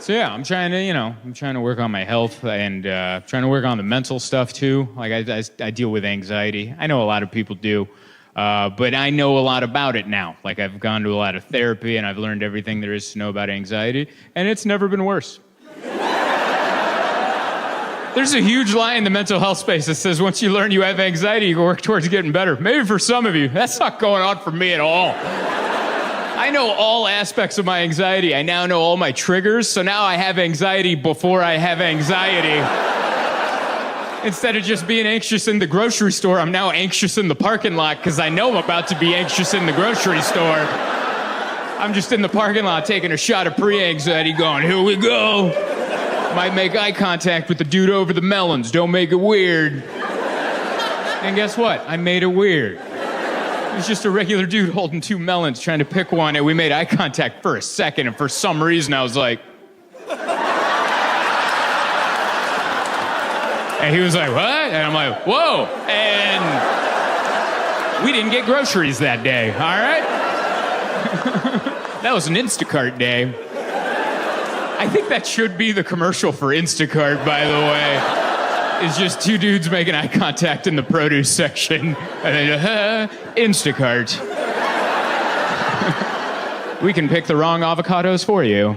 So yeah, I'm trying to work on my health and trying to work on the mental stuff too. Like I deal with anxiety. I know a lot of people do, but I know a lot about it now. Like I've gone to a lot of therapy and I've learned everything there is to know about anxiety, and it's never been worse. There's a huge lie in the mental health space that says once you learn you have anxiety, you can work towards getting better. Maybe for some of you, that's not going on for me at all. I know all aspects of my anxiety. I now know all my triggers, so now I have anxiety before I have anxiety. Instead of just being anxious in the grocery store, I'm now anxious in the parking lot because I know I'm about to be anxious in the grocery store. I'm just in the parking lot taking a shot of pre-anxiety going, here we go. Might make eye contact with the dude over the melons. Don't make it weird. And guess what? I made it weird. It was just a regular dude holding two melons trying to pick one, and we made eye contact for a second, and for some reason I was like... And he was like, what? And I'm like, whoa. And we didn't get groceries that day, all right? That was an Instacart day. I think that should be the commercial for Instacart, by the way. It's just two dudes making eye contact in the produce section. And then, Instacart. We can pick the wrong avocados for you,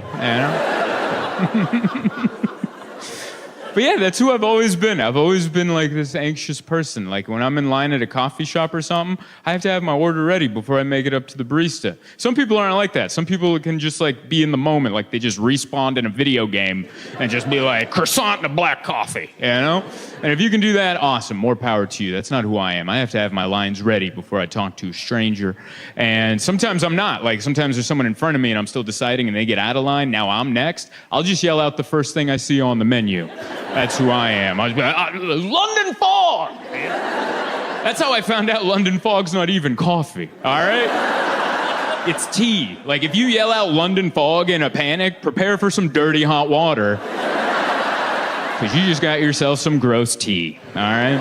But yeah, that's who I've always been. I've always been like this anxious person. Like when I'm in line at a coffee shop or something, I have to have my order ready before I make it up to the barista. Some people aren't like that. Some people can just like be in the moment, like they just respawned in a video game and just be like, croissant and a black coffee, And if you can do that, awesome, more power to you. That's not who I am. I have to have my lines ready before I talk to a stranger. And sometimes I'm not. Like sometimes there's someone in front of me and I'm still deciding and they get out of line, now I'm next. I'll just yell out the first thing I see on the menu. That's who I am. I'll just be like, London fog! That's how I found out London fog's not even coffee, all right? It's tea. Like, if you yell out London fog in a panic, prepare for some dirty hot water. Because you just got yourself some gross tea, all right?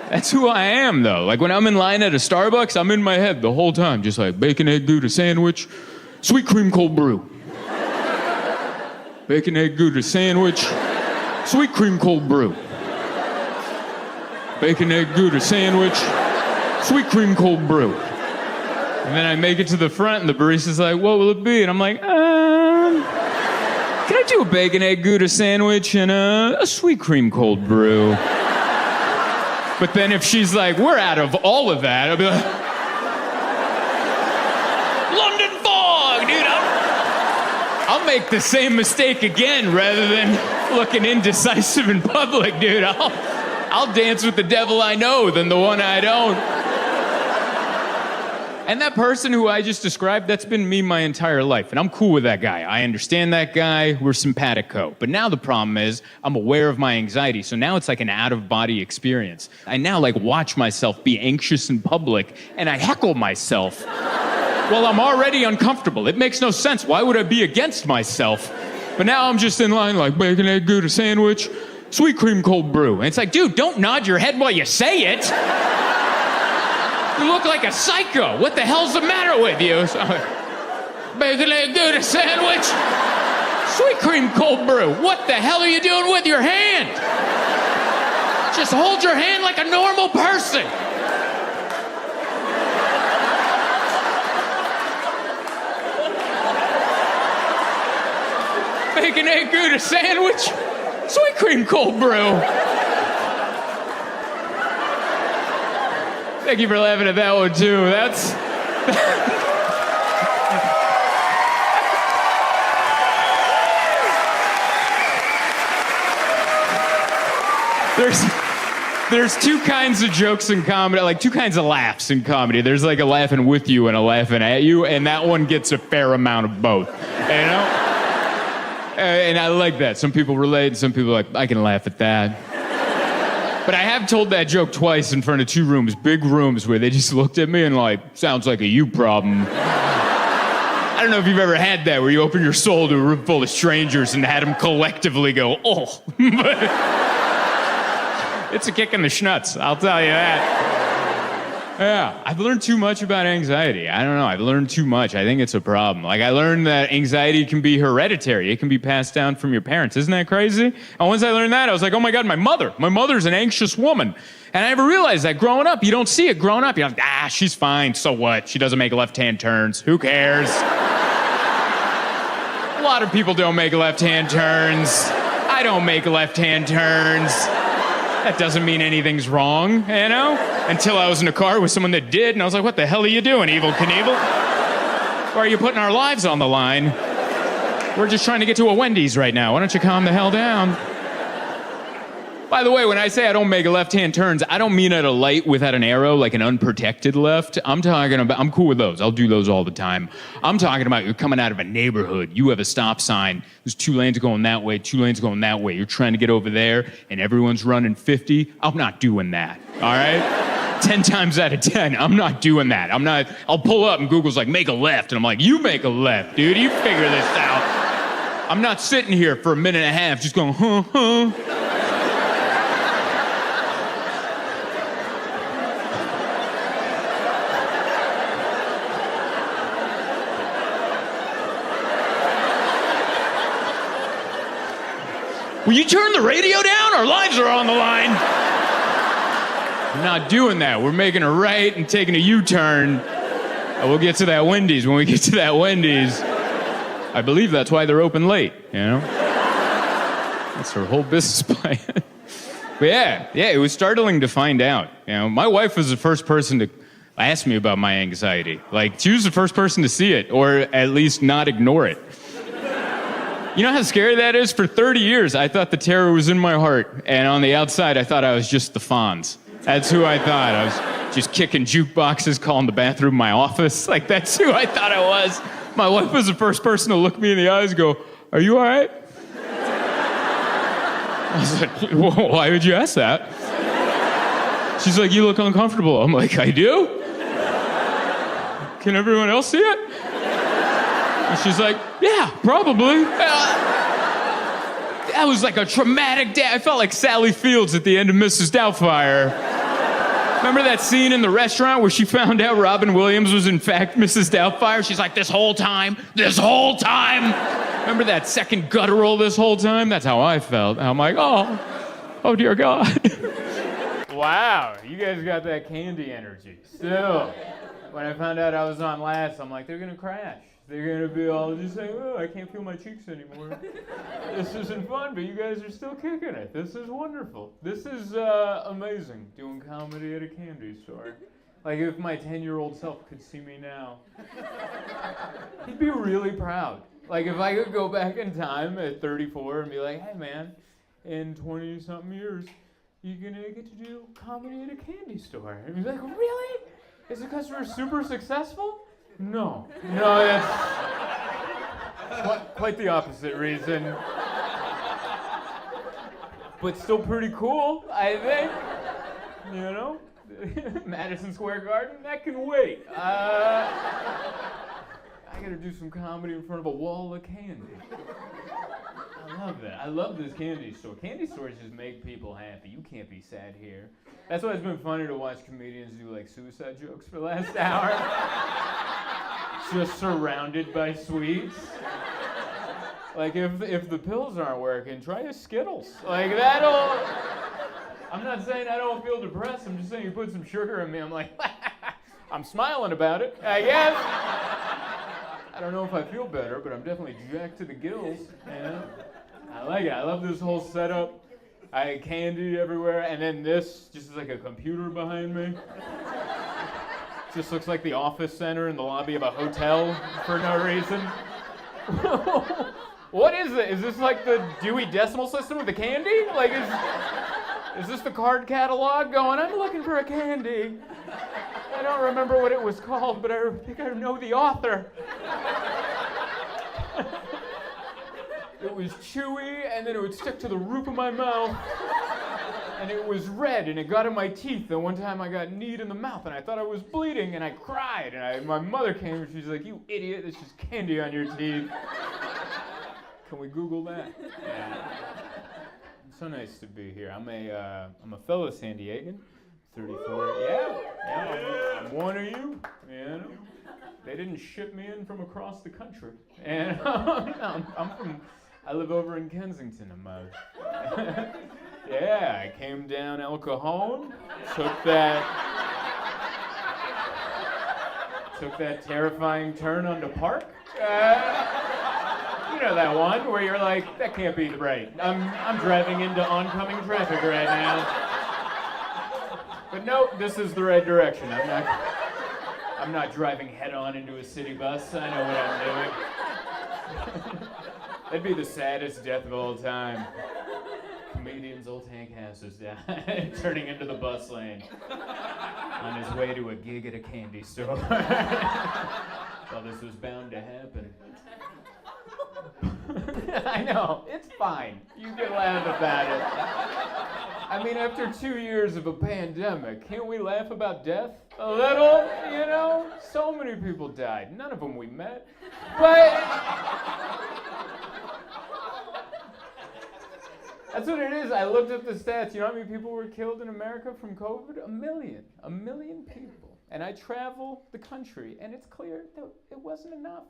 That's who I am, though. Like, when I'm in line at a Starbucks, I'm in my head the whole time, just like bacon, egg, Gouda sandwich, sweet cream cold brew. Bacon, egg, Gouda sandwich, sweet cream cold brew. Bacon, egg, Gouda sandwich, sweet cream cold brew. And then I make it to the front and the barista's like, what will it be? And I'm like, can I do a bacon, egg, Gouda sandwich and a sweet cream cold brew? But then if she's like, we're out of all of that, I'll be like, London fog, dude. I'll make the same mistake again rather than looking indecisive in public, dude. I'll dance with the devil I know than the one I don't. And that person who I just described, that's been me my entire life. And I'm cool with that guy. I understand that guy. We're simpatico. But now the problem is I'm aware of my anxiety. So now it's like an out-of-body experience. I now like watch myself be anxious in public and I heckle myself. Well, I'm already uncomfortable. It makes no sense. Why would I be against myself? But now I'm just in line like bacon, egg, Gouda sandwich, sweet cream cold brew. And it's like, dude, don't nod your head while you say it. You look like a psycho. What the hell's the matter with you? So, bacon, egg, Gouda sandwich, sweet cream cold brew. What the hell are you doing with your hand? Just hold your hand like a normal person. Bacon, egg, Gouda sandwich, sweet cream cold brew. Thank you for laughing at that one, too. That's... There's two kinds of jokes in comedy, like two kinds of laughs in comedy. There's like a laughing with you and a laughing at you, and that one gets a fair amount of both, And I like that. Some people relate, and some people are like, I can laugh at that. But I have told that joke twice in front of two rooms, big rooms, where they just looked at me and like, sounds like a you problem. I don't know if you've ever had that, where you open your soul to a room full of strangers and had them collectively go, oh. It's a kick in the schnutz, I'll tell you that. Yeah, I've learned too much about anxiety. I don't know. I've learned too much. I think it's a problem. Like, I learned that anxiety can be hereditary. It can be passed down from your parents. Isn't that crazy? And once I learned that, I was like, oh my God, my mother's an anxious woman. And I never realized that growing up. You don't see it growing up. You're like, she's fine. So what? She doesn't make left-hand turns. Who cares? A lot of people don't make left-hand turns. I don't make left-hand turns. That doesn't mean anything's wrong, you know? Until I was in a car with someone that did, and I was like, what the hell are you doing, Evel Knievel? Why are you putting our lives on the line? We're just trying to get to a Wendy's right now. Why don't you calm the hell down? By the way, when I say I don't make left-hand turns, I don't mean at a light without an arrow, like an unprotected left. I'm cool with those. I'll do those all the time. I'm talking about you're coming out of a neighborhood. You have a stop sign. There's 2 lanes going that way, 2 lanes going that way. You're trying to get over there, and everyone's running 50. I'm not doing that, all right? 10 times out of 10, I'm not doing that. I'll pull up, and Google's like, make a left. And I'm like, you make a left, dude. You figure this out. I'm not sitting here for a minute and a half just going, huh. Will you turn the radio down? Our lives are on the line. I'm not doing that. We're making a right and taking a U-turn. We'll get to that Wendy's when we get to that Wendy's. I believe that's why they're open late, you know? That's her whole business plan. But yeah, it was startling to find out. You know, my wife was the first person to ask me about my anxiety. Like, she was the first person to see it, or at least not ignore it. You know how scary that is? For 30 years, I thought the terror was in my heart, and on the outside, I thought I was just the Fonz. That's who I thought. I was just kicking jukeboxes, calling the bathroom my office. Like, that's who I thought I was. My wife was the first person to look me in the eyes and go, are you all right? I was like, well, why would you ask that? She's like, you look uncomfortable. I'm like, I do? Can everyone else see it? And she's like, yeah, probably. That was like a traumatic day. I felt like Sally Fields at the end of Mrs. Doubtfire. Remember that scene in the restaurant where she found out Robin Williams was in fact Mrs. Doubtfire? She's like, this whole time. Remember that second guttural this whole time? That's how I felt. I'm like, oh dear God. Wow, you guys got that candy energy. Still, when I found out I was on last, I'm like, they're gonna crash. They're gonna be all just saying, oh, I can't feel my cheeks anymore. This isn't fun, but you guys are still kicking it. This is wonderful. This is amazing, doing comedy at a candy store. Like, if my 10-year-old self could see me now, he'd be really proud. Like, if I could go back in time at 34 and be like, hey man, in 20-something years, you're gonna get to do comedy at a candy store. And he's like, really? Is it because we're super successful? No, that's quite the opposite reason. But still pretty cool, I think. You know? Madison Square Garden, that can wait. I gotta do some comedy in front of a wall of candy. I love that. I love this candy store. Candy stores just make people happy. You can't be sad here. That's why it's been funny to watch comedians do like suicide jokes for the last hour. Just surrounded by sweets. Like, if the pills aren't working, try a Skittles. Like, that'll... I'm not saying I don't feel depressed. I'm just saying you put some sugar in me. I'm like, I'm smiling about it, I guess. I don't know if I feel better, but I'm definitely jacked to the gills. Yeah. I like it. I love this whole setup. I had candy everywhere, and then this just is like a computer behind me. Just looks like the office center in the lobby of a hotel for no reason. What is it? Is this like the Dewey Decimal System with the candy? Like, is this the card catalog going, I'm looking for a candy? I don't remember what it was called, but I think I know the author. It was chewy, and then it would stick to the roof of my mouth. And it was red, and it got in my teeth. And one time I got kneed in the mouth, and I thought I was bleeding, and I cried. And my mother came, and she's like, you idiot, there's just candy on your teeth. Can we Google that? Yeah. It's so nice to be here. I'm a fellow San Diegan, 34. Yeah, I'm one of you. You know, they didn't ship me in from across the country, and I live over in Kensington. Yeah, I came down El Cajon, took that terrifying turn onto Park. You know that one where you're like, that can't be right. I'm driving into oncoming traffic right now. But no, this is the right direction. I'm not driving head on into a city bus. I know what I'm doing. That'd be the saddest death of all time. Comedian Zoltan Kaszas died, turning into the bus lane on his way to a gig at a candy store. Well, this was bound to happen. I know, it's fine. You can laugh about it. I mean, after 2 years of a pandemic, can't we laugh about death a little? You know, so many people died. None of them we met. But that's what it is. I looked up the stats. You know how many people were killed in America from COVID? 1 million. 1 million people. And I travel the country, and it's clear that it wasn't enough.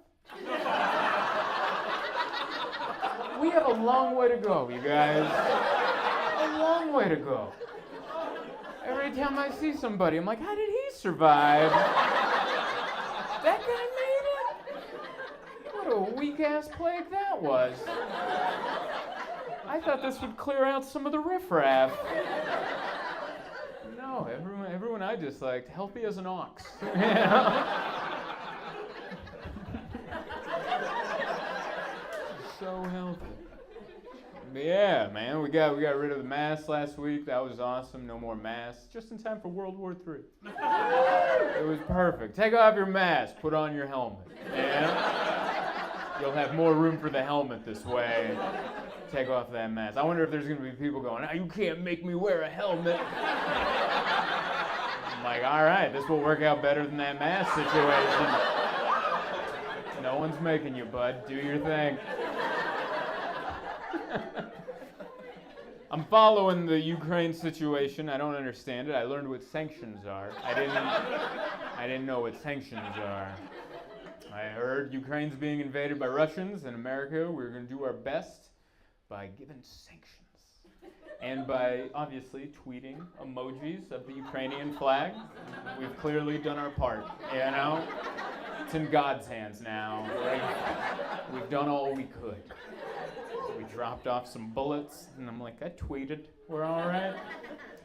We have a long way to go, you guys. A long way to go. Every time I see somebody, I'm like, how did he survive? That guy made it? What a weak-ass plague that was. I thought this would clear out some of the riffraff. No, everyone I disliked, healthy as an ox. You know? So healthy. But yeah, man, we got rid of the masks last week. That was awesome. No more masks. Just in time for World War III. It was perfect. Take off your mask. Put on your helmet. Yeah? You'll have more room for the helmet this way. Take off that mask. I wonder if there's going to be people going, oh, you can't make me wear a helmet. I'm like, all right, this will work out better than that mask situation. No one's making you, bud. Do your thing. I'm following the Ukraine situation. I don't understand it. I learned what sanctions are. I didn't know what sanctions are. I heard Ukraine's being invaded by Russians, and America, we're going to do our best by giving sanctions. And by, obviously, tweeting emojis of the Ukrainian flag. We've clearly done our part, you know? It's in God's hands now. We've done all we could. We dropped off some bullets, and I'm like, I tweeted, we're all right.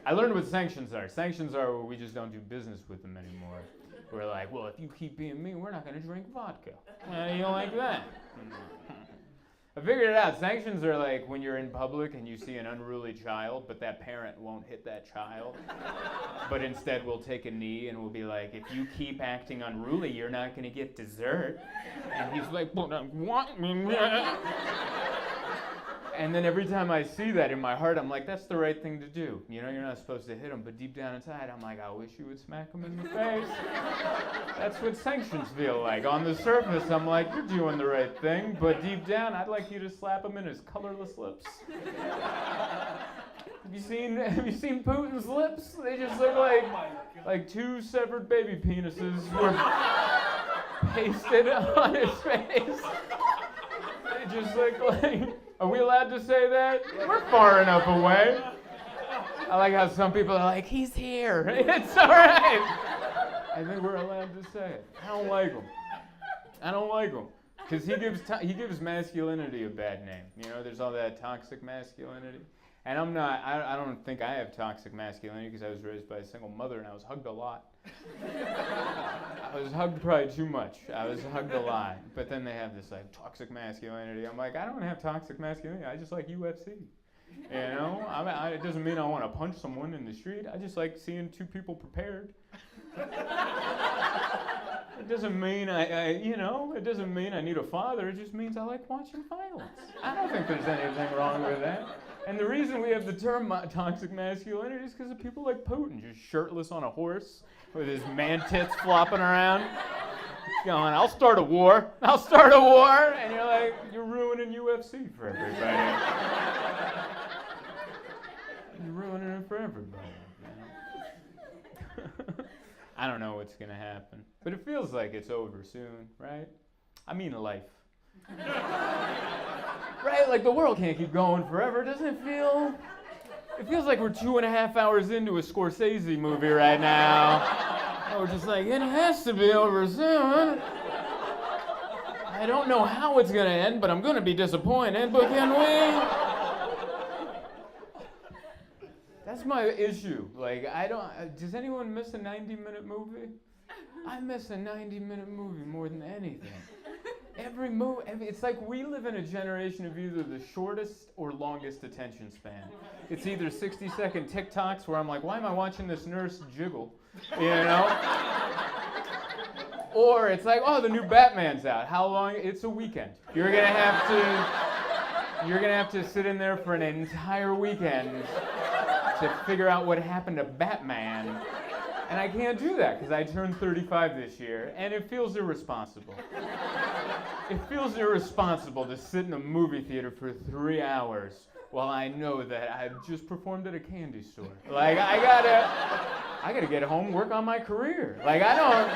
I learned what sanctions are. Sanctions are where we just don't do business with them anymore. We're like, well, if you keep being mean, we're not going to drink vodka. You don't like that? I figured it out. Sanctions are like when you're in public and you see an unruly child, but that parent won't hit that child, but instead will take a knee and will be like, if you keep acting unruly, you're not going to get dessert. And he's like, well, what? And then every time I see that in my heart, I'm like, that's the right thing to do. You know, you're not supposed to hit him, but deep down inside, I'm like, I wish you would smack him in the face. That's what sanctions feel like. On the surface, I'm like, you're doing the right thing, but deep down, I'd like you to slap him in his colorless lips. Have you seen Putin's lips? They just look like two severed baby penises were pasted on his face. They just look like... Are we allowed to say that? We're far enough away. I like how some people are like, he's here. It's all right. I think we're allowed to say it. I don't like him. Because he gives masculinity a bad name. You know, there's all that toxic masculinity. And I don't think I have toxic masculinity because I was raised by a single mother and I was hugged a lot. I was hugged probably too much. I was hugged a lot. But then they have this like toxic masculinity. I'm like, I don't have toxic masculinity. I just like UFC. You know? It doesn't mean I want to punch someone in the street. I just like seeing two people prepared. It doesn't mean it doesn't mean I need a father. It just means I like watching violence. I don't think there's anything wrong with that. And the reason we have the term toxic masculinity is because of people like Putin, just shirtless on a horse with his man tits flopping around, going, I'll start a war. And you're like, you're ruining UFC for everybody. You're ruining it for everybody. I don't know what's going to happen. But it feels like it's over soon, right? I mean life. Right? Like the world can't keep going forever, doesn't it feel? It feels like we're 2.5 hours into a Scorsese movie right now. And we're just like, it has to be over soon. I don't know how it's going to end, but I'm going to be disappointed. But can we? That's my issue. Like, does anyone miss a 90-minute movie? I miss a 90-minute movie more than anything. Every movie, it's like we live in a generation of either the shortest or longest attention span. It's either 60-second TikToks where I'm like, why am I watching this nurse jiggle? You know? Or it's like, oh, the new Batman's out. How long? It's a weekend. You're gonna have to sit in there for an entire weekend to figure out what happened to Batman. And I can't do that because I turned 35 this year, and it feels irresponsible. It feels irresponsible to sit in a movie theater for 3 hours while I know that I've just performed at a candy store. Like, I gotta get home, work on my career. Like, I don't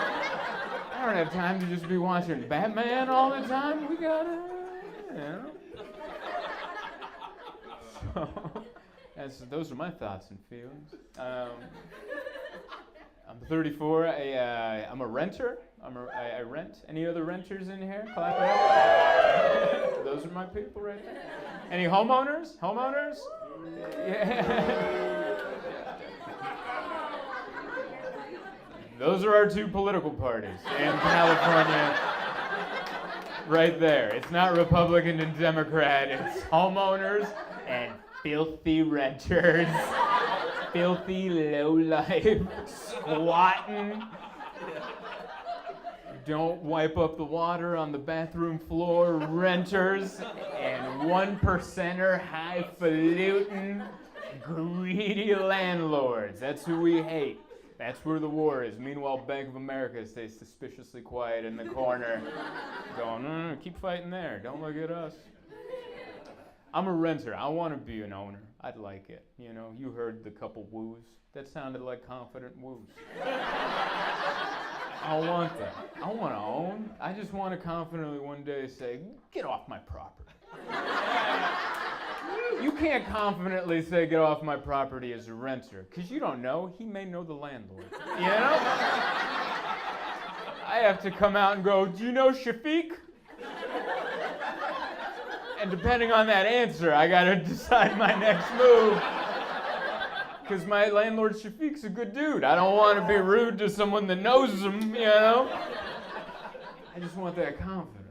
have time to just be watching Batman all the time. We gotta, you know. So, those are my thoughts and feelings. I'm 34. I'm a renter. I rent. Any other renters in here? Clap it up. Those are my people right there. Any homeowners? Homeowners? Yeah. Those are our two political parties in California. Right there. It's not Republican and Democrat. It's homeowners and filthy renters. Filthy, low-life, squatting. Don't wipe up the water on the bathroom floor, renters, and 1%er, highfalutin, greedy landlords. That's who we hate. That's where the war is. Meanwhile, Bank of America stays suspiciously quiet in the corner, going, no, keep fighting there. Don't look at us. I'm a renter. I want to be an owner. I'd like it. You know, you heard the couple woos. That sounded like confident woos. I want that. I want to own. I just want to confidently one day say, get off my property. You can't confidently say, get off my property as a renter, because you don't know. He may know the landlord. You know? I have to come out and go, do you know Shafiq? And depending on that answer, I gotta decide my next move. Because my landlord Shafiq's a good dude. I don't want to be rude to someone that knows him, you know? I just want that confidence.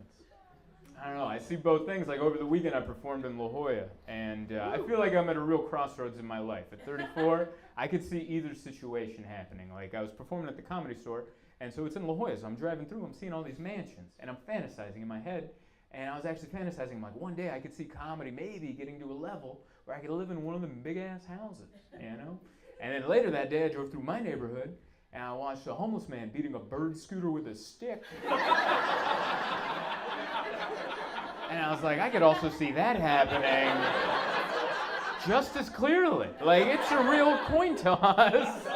I don't know, I see both things. Like over the weekend I performed in La Jolla, and I feel like I'm at a real crossroads in my life. At 34, I could see either situation happening. Like I was performing at the Comedy Store, and so it's in La Jolla, so I'm driving through, I'm seeing all these mansions, and I'm fantasizing in my head. And I was actually fantasizing, like, one day I could see comedy maybe getting to a level where I could live in one of them big-ass houses, you know? And then later that day, I drove through my neighborhood, and I watched a homeless man beating a bird scooter with a stick. And I was like, I could also see that happening just as clearly. Like, it's a real coin toss.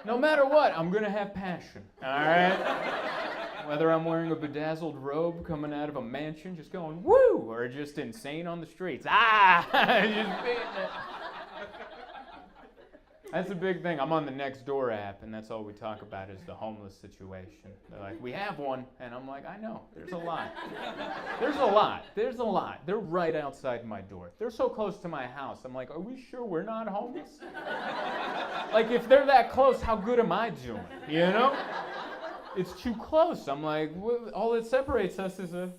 No matter what, I'm going to have passion, all right? Whether I'm wearing a bedazzled robe coming out of a mansion, just going, woo, or just insane on the streets. Just beating it. That's a big thing. I'm on the Nextdoor app, and that's all we talk about is the homeless situation. They're like, we have one. And I'm like, I know. There's a lot. There's a lot. There's a lot. They're right outside my door. They're so close to my house. I'm like, are we sure we're not homeless? Like, if they're that close, how good am I doing? You know? It's too close. I'm like, all that separates us is a...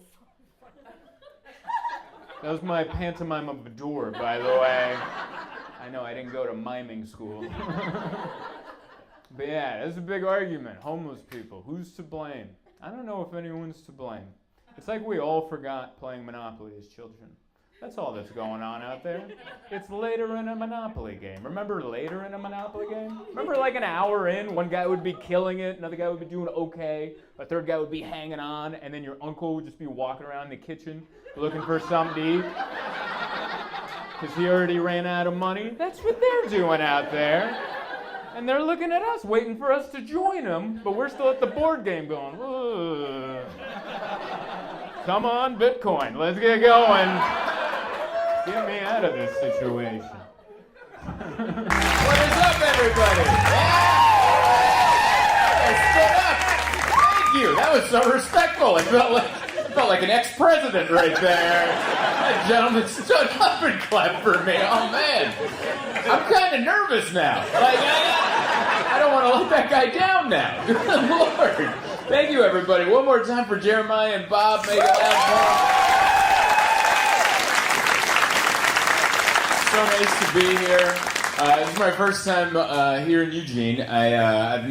That was my pantomime of the door, by the way. I know, I didn't go to miming school. But yeah, that's a big argument. Homeless people, who's to blame? I don't know if anyone's to blame. It's like we all forgot playing Monopoly as children. That's all that's going on out there. It's later in a Monopoly game. Remember later in a Monopoly game? Remember like an hour in, one guy would be killing it, another guy would be doing okay, a third guy would be hanging on, and then your uncle would just be walking around the kitchen looking for something to eat because he already ran out of money. That's what they're doing out there. And they're looking at us, waiting for us to join them, but we're still at the board game going, ugh. Come on, Bitcoin, let's get going. Get me out of this situation. What is up, everybody? Yeah! Stood up. Thank you. That was so respectful. It felt like an ex-president right there. That gentleman stood up and clapped for me. Oh man, I'm kind of nervous now. Like I don't want to let that guy down now. Good Lord. Thank you, everybody. One more time for Jeremiah and Bob. Make it loud. So nice to be here. This is my first time here in Eugene. I've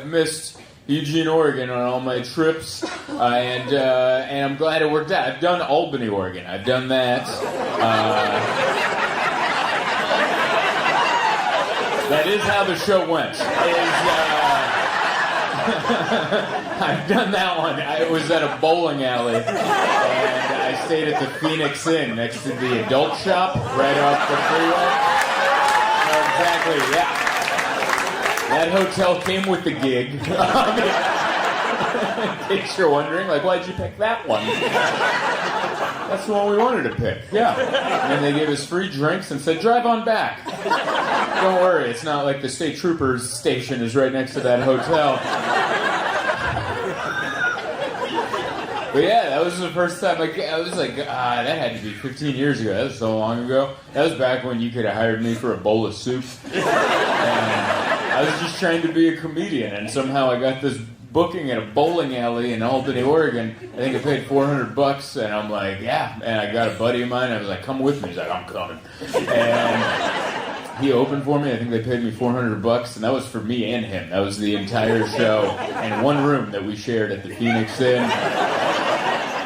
missed Eugene, Oregon on all my trips, and I'm glad it worked out. I've done Albany, Oregon. I've done that. That is how the show went. I've done that one. I was at a bowling alley, and I stayed at the Phoenix Inn next to the adult shop right off the freeway. Exactly, yeah. That hotel came with the gig. In case you're wondering, like, why'd you pick that one? That's the one we wanted to pick, yeah. And they gave us free drinks and said, drive on back. Don't worry, it's not like the state troopers station is right next to that hotel. But yeah, that was the first time, I was like, that had to be 15 years ago. That was so long ago. That was back when you could have hired me for a bowl of soup. And I was just trying to be a comedian, and somehow I got this booking at a bowling alley in Albany, Oregon. I think I paid $400, and I'm like, yeah. And I got a buddy of mine, I was like, come with me. He's like, I'm coming. And he opened for me. I think they paid me $400, and that was for me and him. That was the entire show, and one room that we shared at the Phoenix Inn.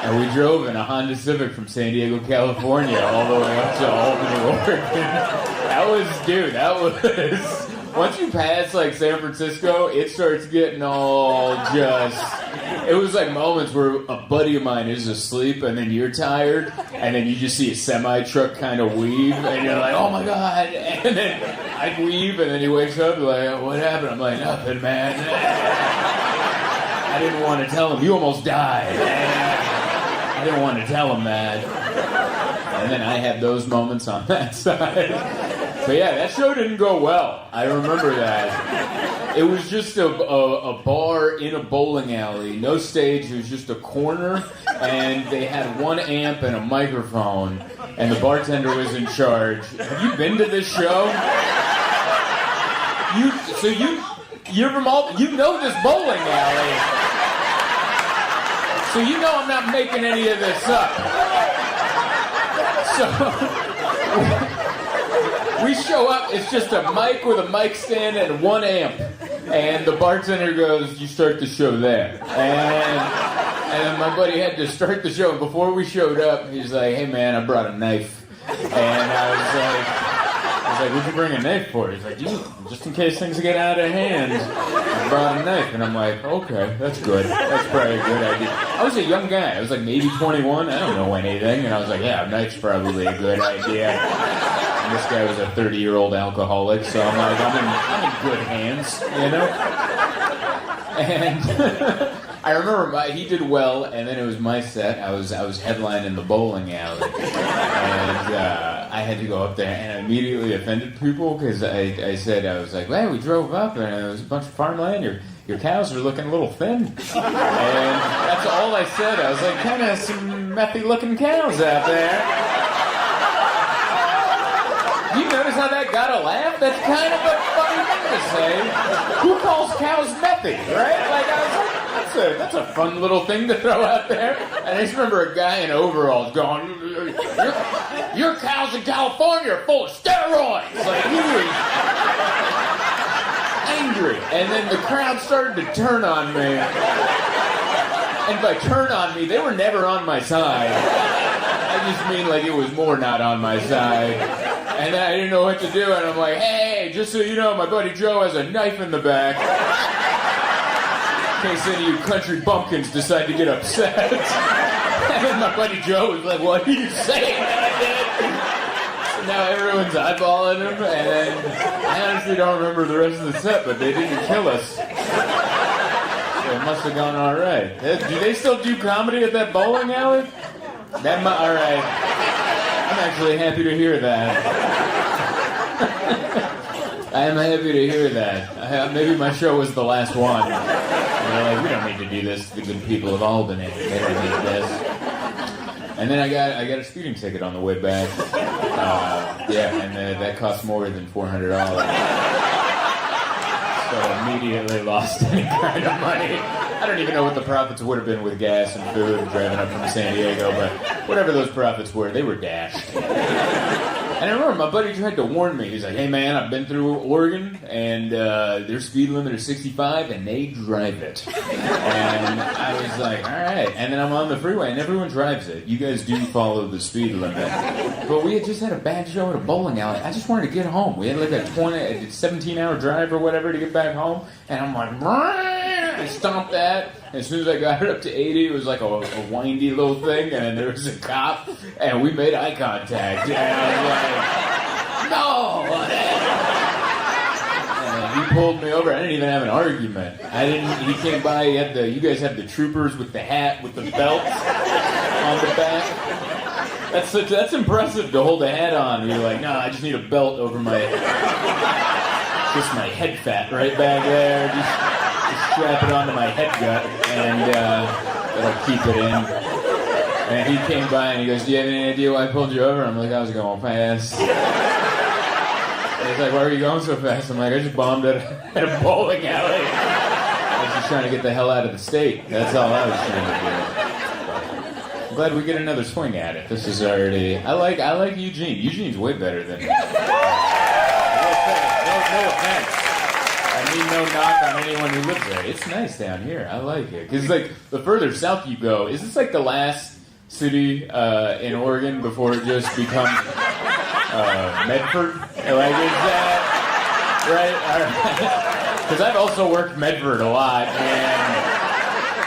And we drove in a Honda Civic from San Diego, California, all the way up to Albany, Oregon. That was... Once you pass, like, San Francisco, it starts getting all just... It was like moments where a buddy of mine is asleep, and then you're tired, and then you just see a semi-truck kind of weave, and you're like, oh my God. And then I weave, and then he wakes up, and like, what happened? I'm like, nothing, man. I didn't want to tell him. You almost died. I didn't want to tell him that. And then I had those moments on that side. But yeah, that show didn't go well. I remember that. It was just a bar in a bowling alley. No stage. It was just a corner. And they had one amp and a microphone. And the bartender was in charge. Have you been to this show? You're from all... You know this bowling alley. So you know I'm not making any of this up. So... We show up, it's just a mic with a mic stand and one amp. And the bartender goes, you start the show there. And then my buddy had to start the show. And before we showed up, he's like, hey man, I brought a knife. And I was like, what'd you bring a knife for? He's like, just in case things get out of hand, I brought a knife. And I'm like, okay, that's good. That's probably a good idea. I was a young guy. I was like maybe 21. I don't know anything. And I was like, yeah, a knife's probably a good idea. This guy was a 30-year-old alcoholic, so I'm like, I'm in good hands, you know? And I remember he did well, and then it was my set. I was headlining the bowling alley, and I had to go up there, and I immediately offended people because I said, I was like, well, we drove up, and it was a bunch of farmland. Your cows are looking a little thin. And that's all I said. I was like, kind of some methy-looking cows out there. You notice how that got a laugh? That's kind of a funny thing to say. Who calls cows methy, right? Like, I was like, that's a fun little thing to throw out there. And I just remember a guy in overalls going, your cows in California are full of steroids. Like, he was angry. And then the crowd started to turn on me. And by turn on me, they were never on my side. I just mean like it was more not on my side. And then I didn't know what to do, and I'm like, hey, just so you know, my buddy Joe has a knife in the back. In case any of you country bumpkins decide to get upset. And then my buddy Joe was like, what are you saying that I did? So now twins eyeballing him, and then I honestly don't remember the rest of the set, but they didn't kill us. So it must have gone all right. Do they still do comedy at that bowling alley? All right. I'm actually happy to hear that. I am happy to hear that. Maybe my show was the last one. They're like, we don't need to do this to the good people of Albany. They don't need this. And then I got a speeding ticket on the way back. And that cost more than $400. So immediately lost any kind of money. I don't even know what the profits would have been with gas and food and driving up from San Diego, but whatever those profits were, they were dashed. And I remember my buddy tried to warn me. He's like, hey man, I've been through Oregon, and their speed limit is 65, and they drive it. And I was like, all right. And then I'm on the freeway, and everyone drives it. You guys do follow the speed limit. But we had just had a bad show at a bowling alley. I just wanted to get home. We had like a 17-hour drive or whatever to get back home, and I'm like, I stomped that. And as soon as I got it up to 80, it was like a windy little thing, and then there was a cop, and we made eye contact. And I was like, no! And he pulled me over. I didn't even have an argument. He came by, you guys have the troopers with the hat, with the belts on the back. That's impressive to hold a hat on. You're like, no, I just need a belt over my head fat right back there. Just strap it onto my head gut, and it'll keep it in. And he came by and he goes, do you have any idea why I pulled you over? I'm like, I was going fast. And he's like, why are you going so fast? I'm like, I just bombed at a bowling alley. I was just trying to get the hell out of the state. That's all I was trying to do. I'm glad we get another swing at it. This is already... I like Eugene. Eugene's way better than me. No offense. I mean, no knock on anyone who lives there. It's nice down here. I like it. Because, like, the further south you go, is this, like, the last city in Oregon before it just becomes Medford? Like, is that right? Because I've also worked Medford a lot, and...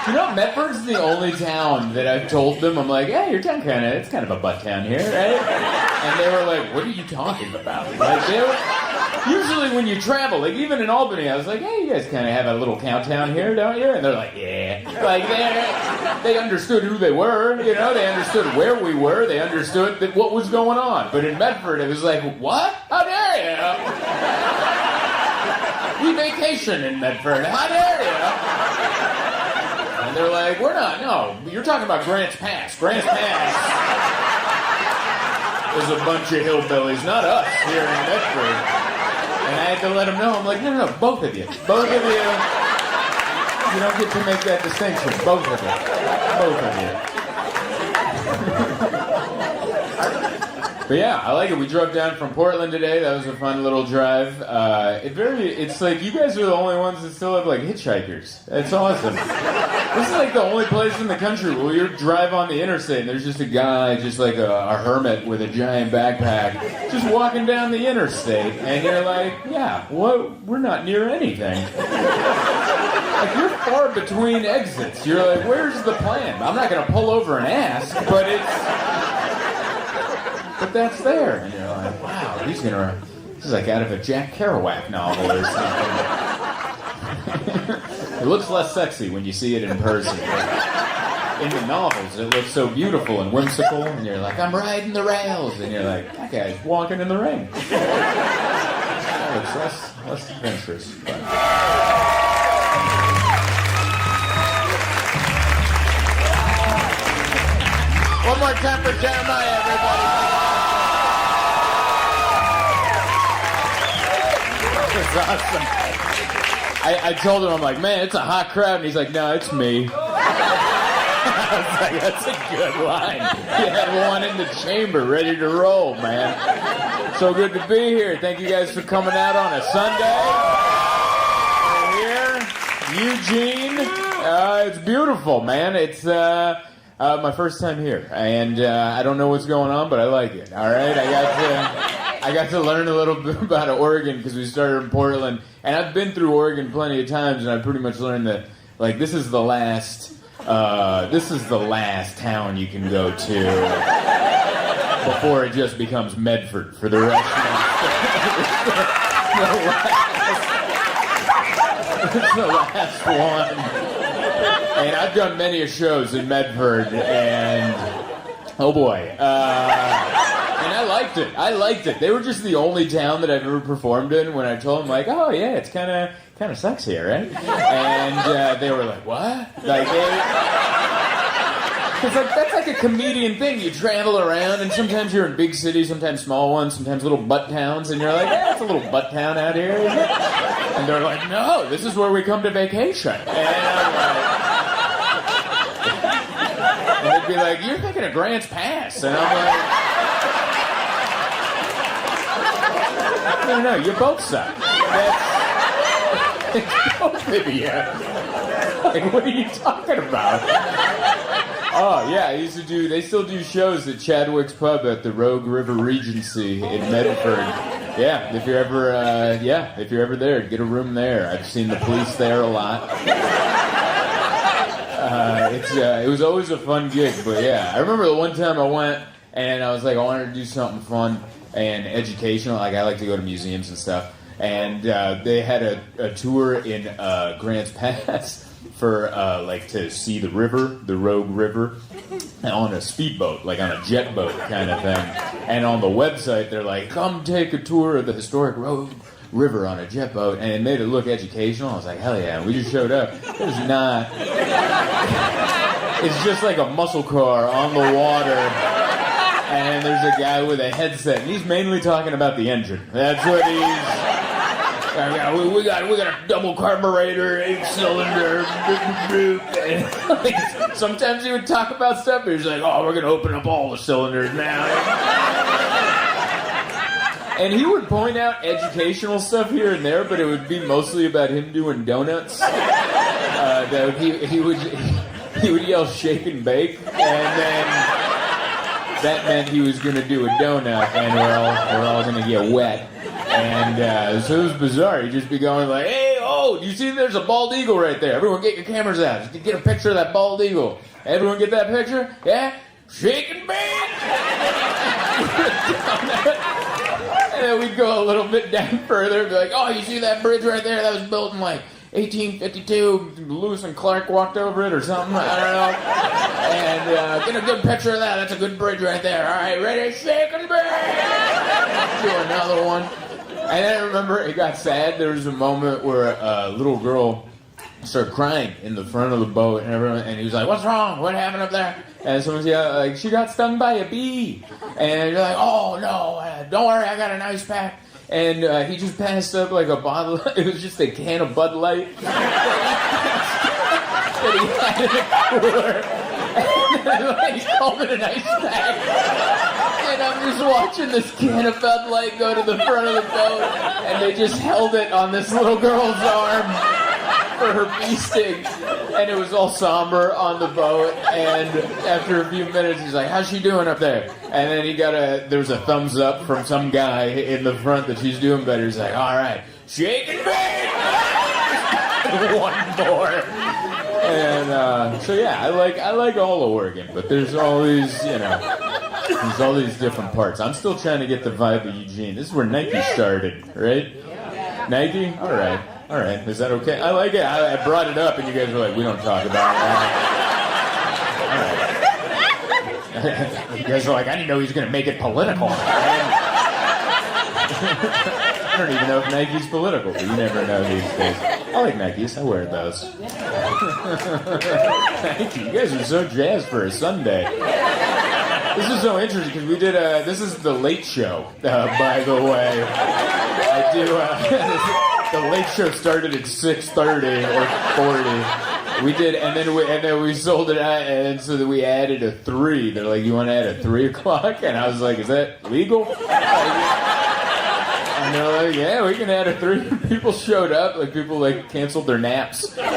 You know, Medford's the only town that I've told them, I'm like, hey, your town it's kind of a butt town here, right? And they were like, what are you talking about? Like, usually when you travel, like even in Albany, I was like, hey, you guys kind of have a little town here, don't you? And they're like, yeah. Like, they understood who they were, you know? They understood where we were. They understood what was going on. But in Medford, it was like, what? How dare you? We vacation in Medford. How dare you? And they're like, no, you're talking about Grants Pass. Grants Pass is a bunch of hillbillies, not us here in Medford. And I had to let them know, I'm like, no, both of you. Both of you. You don't get to make that distinction. Both of you. But yeah, I like it. We drove down from Portland today. That was a fun little drive. It's like you guys are the only ones that still have like hitchhikers. It's awesome. This is like the only place in the country where you drive on the interstate and there's just a guy, just like a hermit with a giant backpack, just walking down the interstate, and you're like, yeah, we're not near anything. Like you're far between exits. You're like, where's the plan? I'm not gonna pull over and ask, but that's there. And you're like, wow, this is like out of a Jack Kerouac novel or something. It looks less sexy when you see it in person. But in the novels, it looks so beautiful and whimsical, and you're like, I'm riding the rails, and you're like, that guy's walking in the rain. It's less adventurous. But... One more time for Jeremiah, everybody. It's awesome. I told him, I'm like, man, it's a hot crowd. And he's like, no, it's me. I was like, that's a good line. You had one in the chamber ready to roll, man. So good to be here. Thank you guys for coming out on a Sunday. We're here. Eugene. It's beautiful, man. It's my first time here. And I don't know what's going on, but I like it. All right? I got to learn a little bit about Oregon because we started in Portland, and I've been through Oregon plenty of times, and I pretty much learned that like this is the last town you can go to before it just becomes Medford for the rest of it's the last one. And I've done many a shows in Medford, and oh boy. And I liked it. They were just the only town that I've ever performed in. When I told them, like, oh yeah, it's kind of sucks here, right? And they were like, what? Like, because that's like a comedian thing. You travel around, and sometimes you're in big cities, sometimes small ones, sometimes little butt towns, and you're like, yeah, it's a little butt town out here, isn't it? And they're like, no, this is where we come to vacation. And I'm like, and they'd be like, you're thinking of Grants Pass. And I'm like, no, you both suck. It's both of you. Like, what are you talking about? Oh, yeah, they still do shows at Chadwick's Pub at the Rogue River Regency in Medford. Yeah, if you're ever there, get a room there. I've seen the police there a lot. It was always a fun gig, but yeah. I remember the one time I went, and I was like, I wanted to do something fun and educational. Like, I like to go to museums and stuff. And they had a tour in Grants Pass for to see the river, the Rogue River, on a speedboat, like on a jet boat kind of thing. And on the website, they're like, come take a tour of the historic Rogue River on a jet boat, and it made it look educational. I was like, hell yeah, we just showed up. It was not. It's just like a muscle car on the water, and there's a guy with a headset, and he's mainly talking about the engine. That's what he's... we got a double carburetor, 8-cylinder. Sometimes he would talk about stuff, but he's like, oh, we're going to open up all the cylinders now. And he would point out educational stuff here and there, but it would be mostly about him doing donuts. He would yell shake and bake, and then that meant he was going to do a donut, and we're all going to get wet. And so it was bizarre. He'd just be going like, hey, oh, do you see there's a bald eagle right there? Everyone get your cameras out. Just get a picture of that bald eagle. Everyone get that picture? Yeah? Shake and bake! And then we'd go a little bit down further and be like, oh, you see that bridge right there? That was built in like 1852. Lewis and Clark walked over it or something. I don't know. And get a good picture of that. That's a good bridge right there. All right, ready? Shake and bake! Do another one. And then I remember it got sad. There was a moment where a little girl started crying in the front of the boat, and he was like, what's wrong? What happened up there? And someone's like, she got stung by a bee. And you're like, oh, no, don't worry, I got an ice pack. And he just passed up like a bottle. It was just a can of Bud Light that he had in the cooler. And he called it an ice pack. And I'm just watching this can of Bud Light go to the front of the boat, and they just held it on this little girl's arm for her bee sting. And it was all somber on the boat, and after a few minutes, he's like, how's she doing up there? And then there was a thumbs up from some guy in the front that she's doing better. He's like, all right, shake and bake! One more. And so yeah, I like all of Oregon, but there's all these, there's all these different parts. I'm still trying to get the vibe of Eugene. This is where Nike started, right? Yeah. Nike? All right. Is that okay? I like it. I brought it up, and you guys were like, we don't talk about that. All right. You guys were like, I didn't know he was going to make it political. I don't even know if Nike's political, but you never know these days. I like Nikes. I wear those. Thank you. You guys are so jazzed for a Sunday. This is so interesting because we did this is the Late Show, by the way. I do, the Late Show started at 6:30 or 40. We did, and then we sold it out, and so that we added a 3. They're like, you want to add a 3 o'clock? And I was like, is that legal? And they're like, yeah, we can add a 3. People showed up, like people canceled their naps. And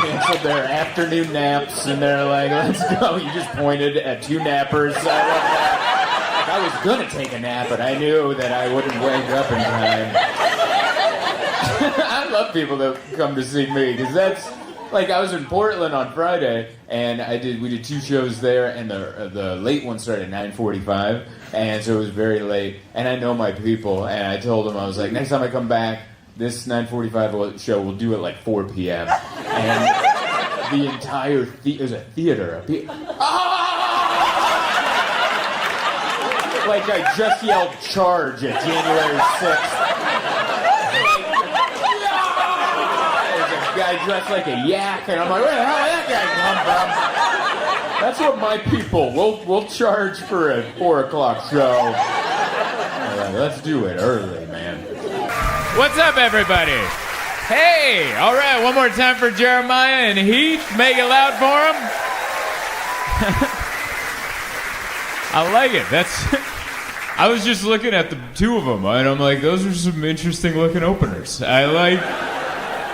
canceled their afternoon naps, and they're like, let's go. You just pointed at 2 nappers. I love that. I was gonna take a nap, but I knew that I wouldn't wake up in time. I love people that come to see me, because Like I was in Portland on Friday, and we did 2 shows there, and the late one started at 9:45, and so it was very late. And I know my people, and I told them I was like, next time I come back, this 9:45 show we'll do it like 4 p.m. And the entire it was a theater. Like I just yelled charge at January 6th. Guy dressed like a yak, and I'm like, where the hell did that guy come from? That's what my people. We'll charge for a 4 o'clock show. Right, let's do it early, man. What's up, everybody? Hey, all right, one more time for Jeremiah and Heath. Make it loud for them. I like it. I was just looking at the 2 of them, and I'm like, those are some interesting looking openers. I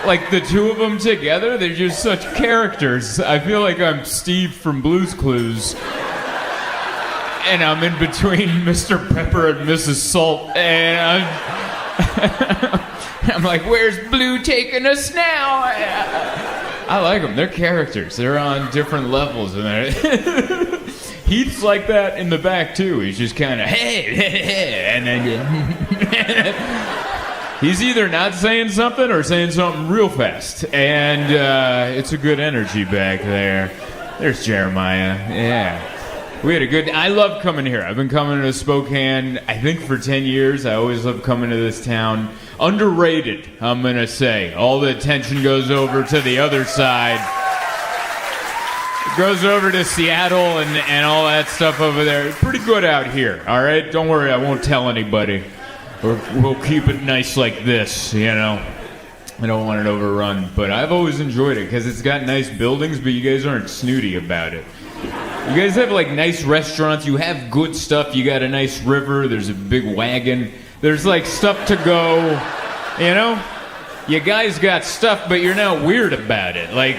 like the 2 of them together, they're just such characters. I feel like I'm Steve from Blue's Clues. And I'm in between Mr. Pepper and Mrs. Salt. And I'm like, where's Blue taking us now? I like them. They're characters. They're on different levels. And Heath's like that in the back, too. He's just kind of, hey, and then he's either not saying something or saying something real fast. And it's a good energy back there. There's Jeremiah. Yeah. We had I love coming here. I've been coming to Spokane, I think, for 10 years. I always love coming to this town. Underrated, I'm going to say. All the attention goes over to the other side. It goes over to Seattle and all that stuff over there. Pretty good out here, all right? Don't worry, I won't tell anybody. We'll keep it nice like this, you know. I don't want it overrun, but I've always enjoyed it because it's got nice buildings, but you guys aren't snooty about it. You guys have like nice restaurants, you have good stuff, you got a nice river, there's a big wagon, there's like stuff to go, you know? You guys got stuff, but you're not weird about it. Like,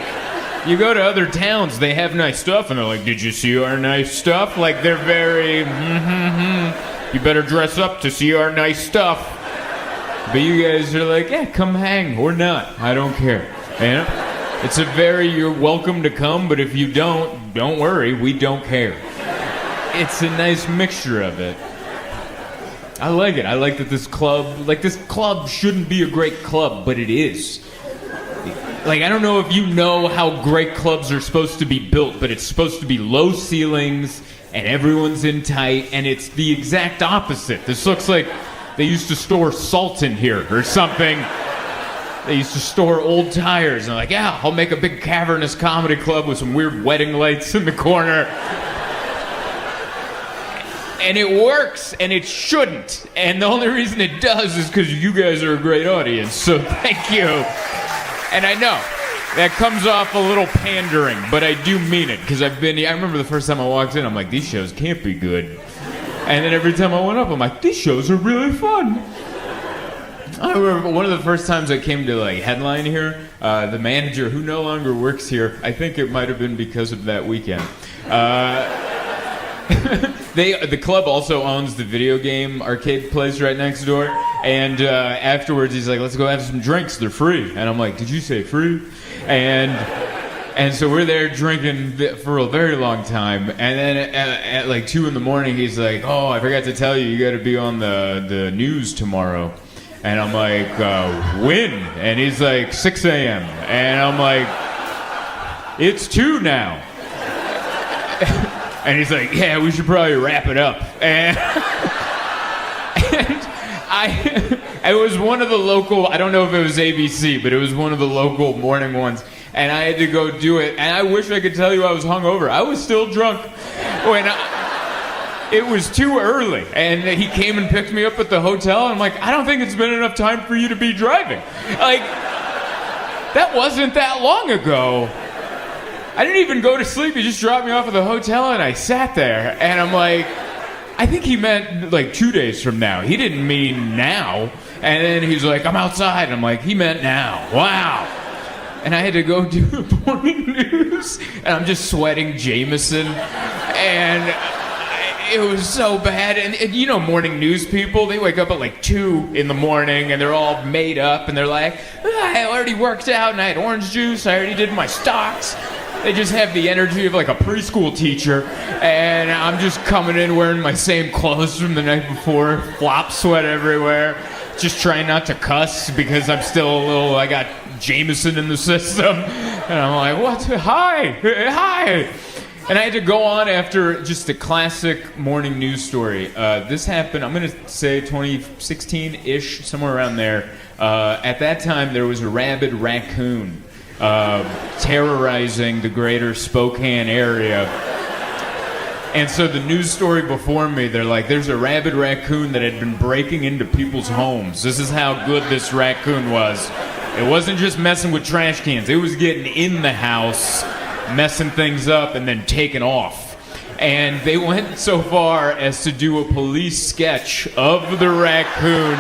you go to other towns, they have nice stuff, and they're like, did you see our nice stuff? Like, they're very, You better dress up to see our nice stuff. But you guys are like, yeah, come hang or not. I don't care. You know? It's you're welcome to come, but if you don't worry, we don't care. It's a nice mixture of it. I like it. I like that this club shouldn't be a great club, but it is. Like, I don't know if you know how great clubs are supposed to be built, but it's supposed to be low ceilings, and everyone's in tight, and it's the exact opposite. This looks like they used to store salt in here or something. They used to store old tires, and they're like, yeah, I'll make a big cavernous comedy club with some weird wedding lights in the corner. And it works, and it shouldn't. And the only reason it does is because you guys are a great audience, so thank you. And I know that comes off a little pandering, but I do mean it, because I remember the first time I walked in, I'm like, these shows can't be good. And then every time I went up, I'm like, these shows are really fun. I remember one of the first times I came to like headline here, the manager who no longer works here, I think it might have been because of that weekend. The club also owns the video game arcade place right next door, and afterwards he's like, let's go have some drinks, they're free. And I'm like, did you say free? And so we're there drinking for a very long time, and then at like 2 a.m, he's like, oh, I forgot to tell you, you got to be on the news tomorrow. And I'm like, when? And he's like, 6 a.m. And I'm like, it's 2 now. And he's like, yeah, we should probably wrap it up. And I was one of the local, I don't know if it was ABC, but it was one of the local morning ones. And I had to go do it. And I wish I could tell you I was hungover. I was still drunk when it was too early. And he came and picked me up at the hotel. And I'm like, I don't think it's been enough time for you to be driving. Like, that wasn't that long ago. I didn't even go to sleep. He just dropped me off at the hotel, and I sat there. And I'm like, I think he meant like 2 days from now. He didn't mean now. And then he's like, I'm outside. And I'm like, he meant now. Wow. And I had to go do the morning news. And I'm just sweating Jameson. And it was so bad. And you know, morning news people, they wake up at like 2 in the morning and they're all made up and they're like, I already worked out and I had orange juice, I already did my stocks. They just have the energy of like a preschool teacher, and I'm just coming in wearing my same clothes from the night before, flop sweat everywhere, just trying not to cuss because I'm still I got Jameson in the system, and I'm like, what? Hi. And I had to go on after just a classic morning news story. This happened, I'm going to say 2016-ish, somewhere around there. At that time, there was a rabid raccoon terrorizing the greater Spokane area. And so the news story before me, they're like, there's a rabid raccoon that had been breaking into people's homes. This is how good this raccoon was. It wasn't just messing with trash cans. It was getting in the house, messing things up, and then taking off. And they went so far as to do a police sketch of the raccoon.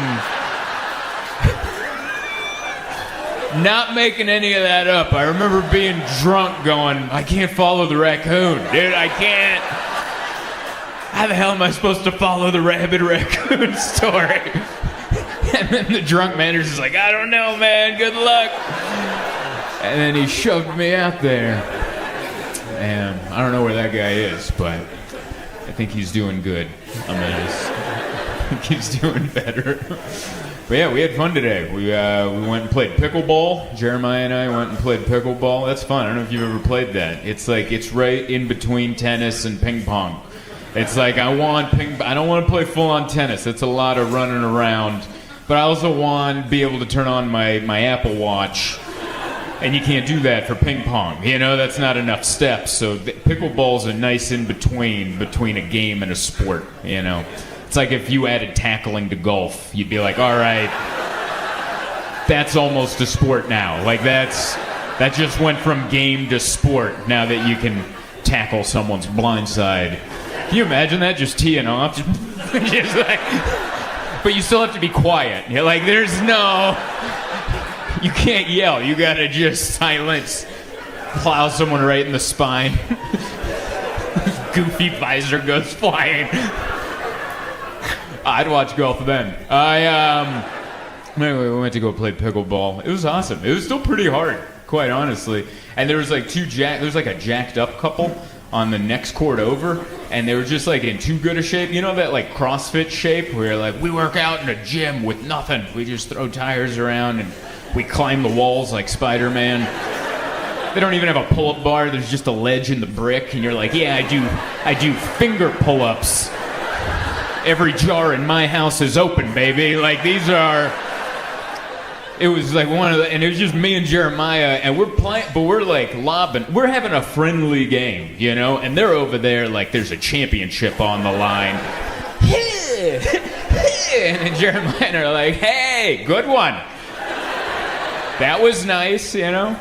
Not making any of that up. I remember being drunk going, I can't follow the raccoon. Dude, I can't. How the hell am I supposed to follow the rabid raccoon story? And then the drunk manager's like, I don't know, man. Good luck. And then he shoved me out there. And I don't know where that guy is, but I think he's doing good. I think he's doing better. But yeah, we had fun today. We went and played pickleball. Jeremiah and I went and played pickleball. That's fun. I don't know if you've ever played that. It's like, it's right in between tennis and ping pong. It's like, I don't want to play full-on tennis. It's a lot of running around. But I also want to be able to turn on my Apple Watch. And you can't do that for ping pong. You know, that's not enough steps. So pickleball's a nice in-between a game and a sport, you know. It's like if you added tackling to golf, you'd be like, all right, that's almost a sport now. Like that just went from game to sport now that you can tackle someone's blind side. Can you imagine that? Just teeing off? Just like, but you still have to be quiet. You're like, you can't yell. You gotta just silence, plow someone right in the spine. Goofy visor goes flying. I'd watch golf then. Anyway, we went to go play pickleball. It was awesome. It was still pretty hard, quite honestly. And there was like a jacked up couple on the next court over, and they were just like in too good a shape. You know that like CrossFit shape where like we work out in a gym with nothing. We just throw tires around and we climb the walls like Spider-Man. They don't even have a pull-up bar. There's just a ledge in the brick, and you're like, yeah, I do finger pull-ups. Every jar in my house is open, baby. Like it was like and it was just me and Jeremiah, and we're playing, but we're like lobbing. We're having a friendly game, you know, and they're over there like there's a championship on the line. And then Jeremiah and I are like, hey, good one. That was nice, you know.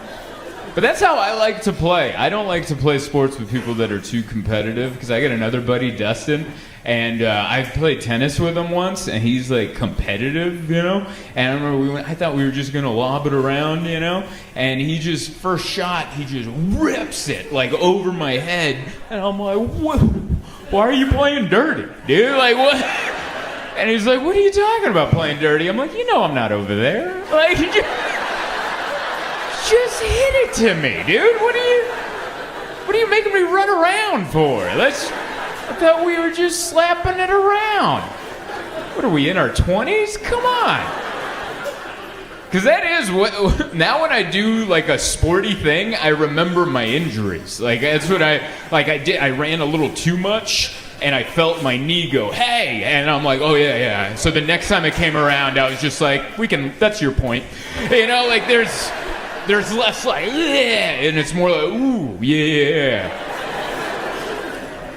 But that's how I like to play. I don't like to play sports with people that are too competitive, because I got another buddy, Dustin, and I've played tennis with him once, and he's like competitive, you know. And I remember I thought we were just gonna lob it around, you know. And he just first shot, he just rips it like over my head, and I'm like, whoa, why are you playing dirty, dude? Like what? And he's like, what are you talking about playing dirty? I'm like, you know, I'm not over there. Like. Just hit it to me, dude. What are you making me run around for? I thought we were just slapping it around. What are we, in our 20s? Come on. Because that is what, now when I do like a sporty thing, I remember my injuries. Like that's what I did. I ran a little too much, and I felt my knee go, hey, and I'm like, oh yeah. So the next time it came around, I was just like, that's your point. You know, like there's less like, and it's more like, ooh, yeah.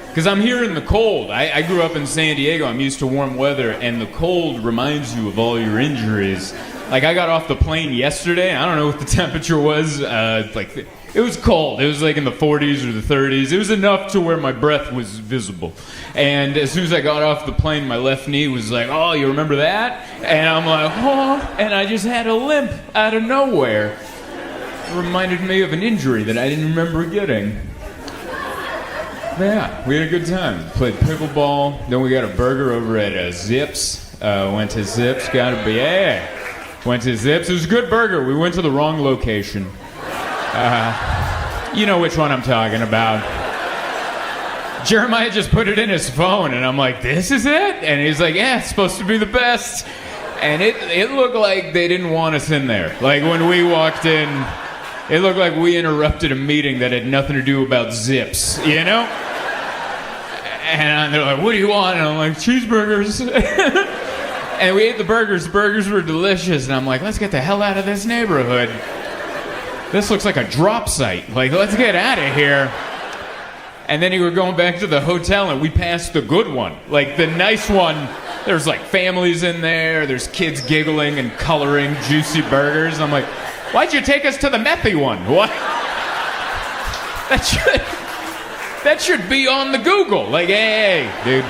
Because I'm here in the cold. I grew up in San Diego. I'm used to warm weather, and the cold reminds you of all your injuries. Like, I got off the plane yesterday. I don't know what the temperature was. It was cold. It was like in the 40s or the 30s. It was enough to where my breath was visible. And as soon as I got off the plane, my left knee was like, oh, you remember that? And I'm like, oh, and I just had a limp out of nowhere. It reminded me of an injury that I didn't remember getting. Yeah, we had a good time. Played pickleball. Then we got a burger over at Zips. Went to Zips. Went to Zips. It was a good burger. We went to the wrong location. You know which one I'm talking about. Jeremiah just put it in his phone, and I'm like, this is it? And he's like, yeah, it's supposed to be the best. And it looked like they didn't want us in there. Like, when we walked in, it looked like we interrupted a meeting that had nothing to do about Zips, you know? And they're like, what do you want? And I'm like, cheeseburgers. And we ate the burgers. The burgers were delicious. And I'm like, let's get the hell out of this neighborhood. This looks like a drop site. Like, let's get out of here. And then we were going back to the hotel, and we passed the good one. Like, the nice one, there's like families in there. There's kids giggling and coloring juicy burgers. I'm like, why'd you take us to the methy one? What? That should be on the Google. Like, hey, dude,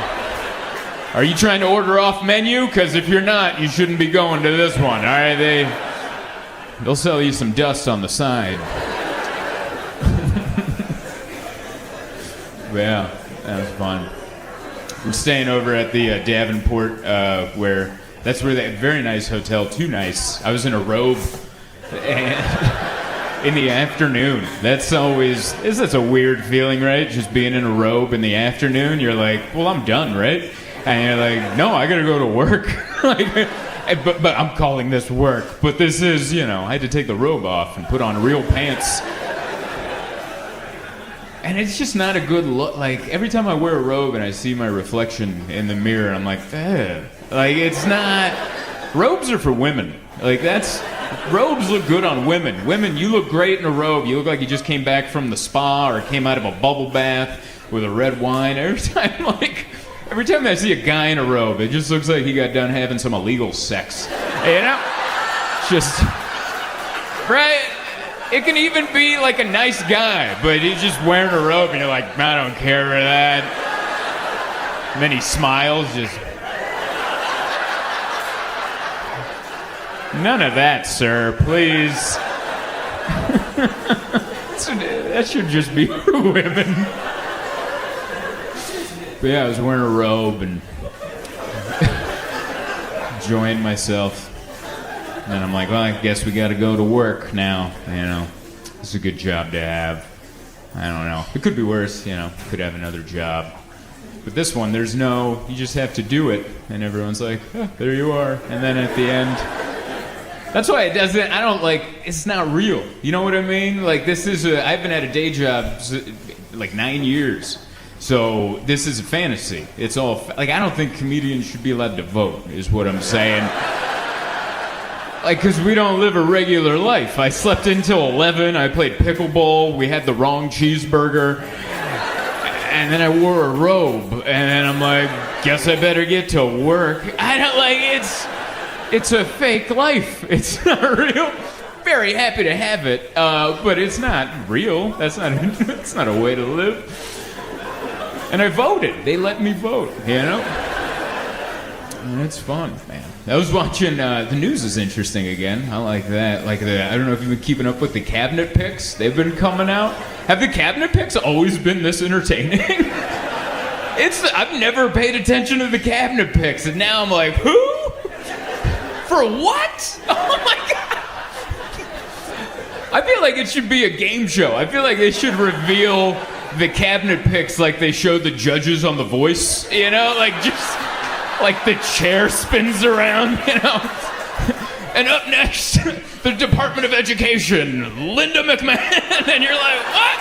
are you trying to order off menu? Because if you're not, you shouldn't be going to this one. All right, they'll sell you some dust on the side. Yeah, that was fun. I'm staying over at the Davenport, where that's where that very nice hotel. Too nice. I was in a robe. And in the afternoon. That's a weird feeling, right? Just being in a robe in the afternoon. You're like, well, I'm done, right? And you're like, no, I gotta go to work. but I'm calling this work. But this is, I had to take the robe off and put on real pants. And it's just not a good look. Like, every time I wear a robe and I see my reflection in the mirror, I'm like, ugh. Like, it's not... Robes are for women. Robes look good on women. Women, you look great in a robe. You look like you just came back from the spa or came out of a bubble bath with a red wine. Every time I see a guy in a robe, it just looks like he got done having some illegal sex. Just... Right? It can even be like a nice guy, but he's just wearing a robe and you're like, I don't care for that. And then he smiles, just... None of that, sir, please. That should just be for women. But yeah, I was wearing a robe and enjoying myself. And then I'm like, well, I guess we gotta go to work now, It's a good job to have. I don't know. It could be worse, Could have another job. But this one, you just have to do it. And everyone's like, oh, there you are. And then at the end... That's why it's not real. You know what I mean? Like, I've been at a day job, like 9 years. So this is a fantasy. It's all, I don't think comedians should be allowed to vote, is what I'm saying. Because we don't live a regular life. I slept until 11, I played pickleball, we had the wrong cheeseburger, and then I wore a robe, and then I'm like, guess I better get to work. It's a fake life. It's not real. Very happy to have it, but it's not real. That's not a way to live. And I voted. They let me vote, And it's fun, man. I was watching, the news is interesting again. I like that. I don't know if you've been keeping up with the cabinet picks. They've been coming out. Have the cabinet picks always been this entertaining? I've never paid attention to the cabinet picks, and now I'm like, who? For what? Oh my God. I feel like it should be a game show. I feel like they should reveal the cabinet picks like they showed the judges on The Voice, like the chair spins around, And up next, the Department of Education, Linda McMahon. And you're like, what?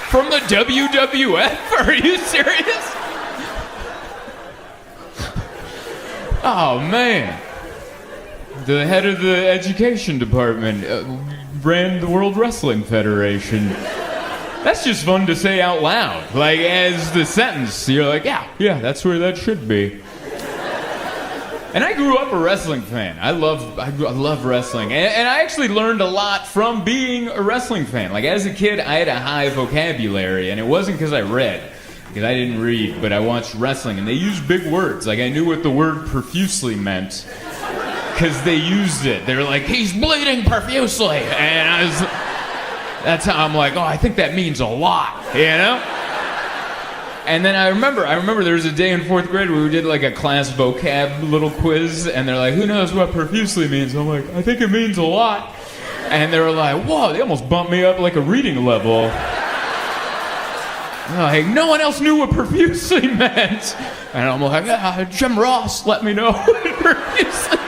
From the WWF? Are you serious? Oh, man. The head of the education department ran the World Wrestling Federation. That's just fun to say out loud. As the sentence, you're like, yeah, that's where that should be. And I grew up a wrestling fan. I love wrestling. And I actually learned a lot from being a wrestling fan. As a kid, I had a high vocabulary, and it wasn't because I read. Because I didn't read, but I watched wrestling, and they used big words. I knew what the word profusely meant, because they used it. They were like, he's bleeding profusely. And That's how I'm like, oh, I think that means a lot, you know? And then I remember there was a day in 4th grade where we did like a class vocab little quiz, and they're like, who knows what profusely means? I'm like, I think it means a lot. And they were like, whoa, they almost bumped me up like a reading level. Like, no one else knew what profusely meant. And I'm like, Jim Ross, let me know what profusely meant.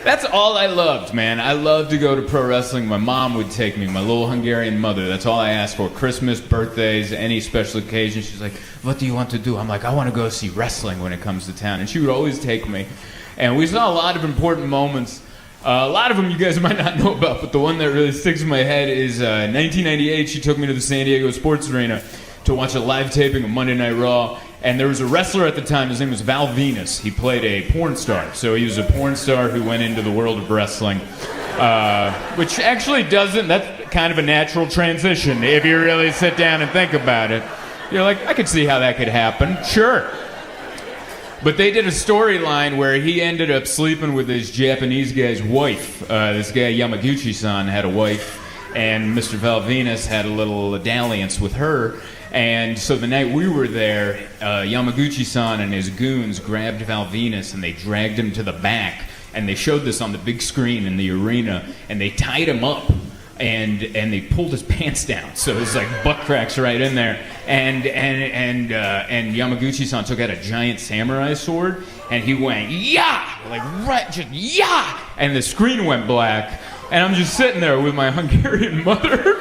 That's all I loved, man. I loved to go to pro wrestling. My mom would take me, my little Hungarian mother. That's all I asked for. Christmas, birthdays, any special occasion. She's like, what do you want to do? I'm like, I want to go see wrestling when it comes to town. And she would always take me. And we saw a lot of important moments. A lot of them you guys might not know about, but the one that really sticks in my head is 1998. She took me to the San Diego Sports Arena to watch a live taping of Monday Night Raw. And there was a wrestler at the time, his name was Val Venus. He played a porn star. So he was a porn star who went into the world of wrestling. Which actually that's kind of a natural transition if you really sit down and think about it. You're like, I could see how that could happen. Sure. But they did a storyline where he ended up sleeping with this Japanese guy's wife. This guy, Yamaguchi-san, had a wife. And Mr. Val Venus had a little dalliance with her. And so the night we were there, Yamaguchi-san and his goons grabbed Val Venus and they dragged him to the back. And they showed this on the big screen in the arena. And they tied him up and they pulled his pants down. So his like butt cracks right in there. And Yamaguchi-san took out a giant samurai sword and he went, yeah! Like right, just yeah! And the screen went black. And I'm just sitting there with my Hungarian mother.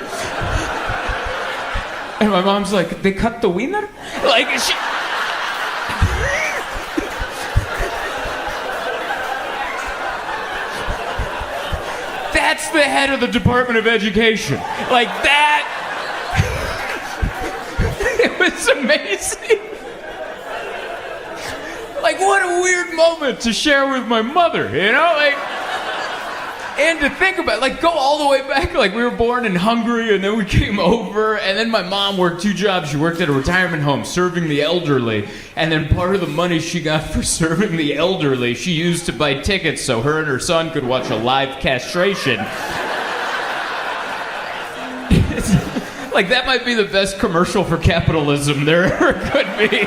And my mom's like, they cut the wiener? Like, she... That's the head of the Department of Education. Like that. It was amazing. Like, what a weird moment to share with my mother, you know? Like... And to think about, like, go all the way back, like, we were born in Hungary, and then we came over, and then my mom worked 2 jobs. She worked at a retirement home, serving the elderly, and then part of the money she got for serving the elderly, she used to buy tickets so her and her son could watch a live castration. Like, that might be the best commercial for capitalism there ever could be.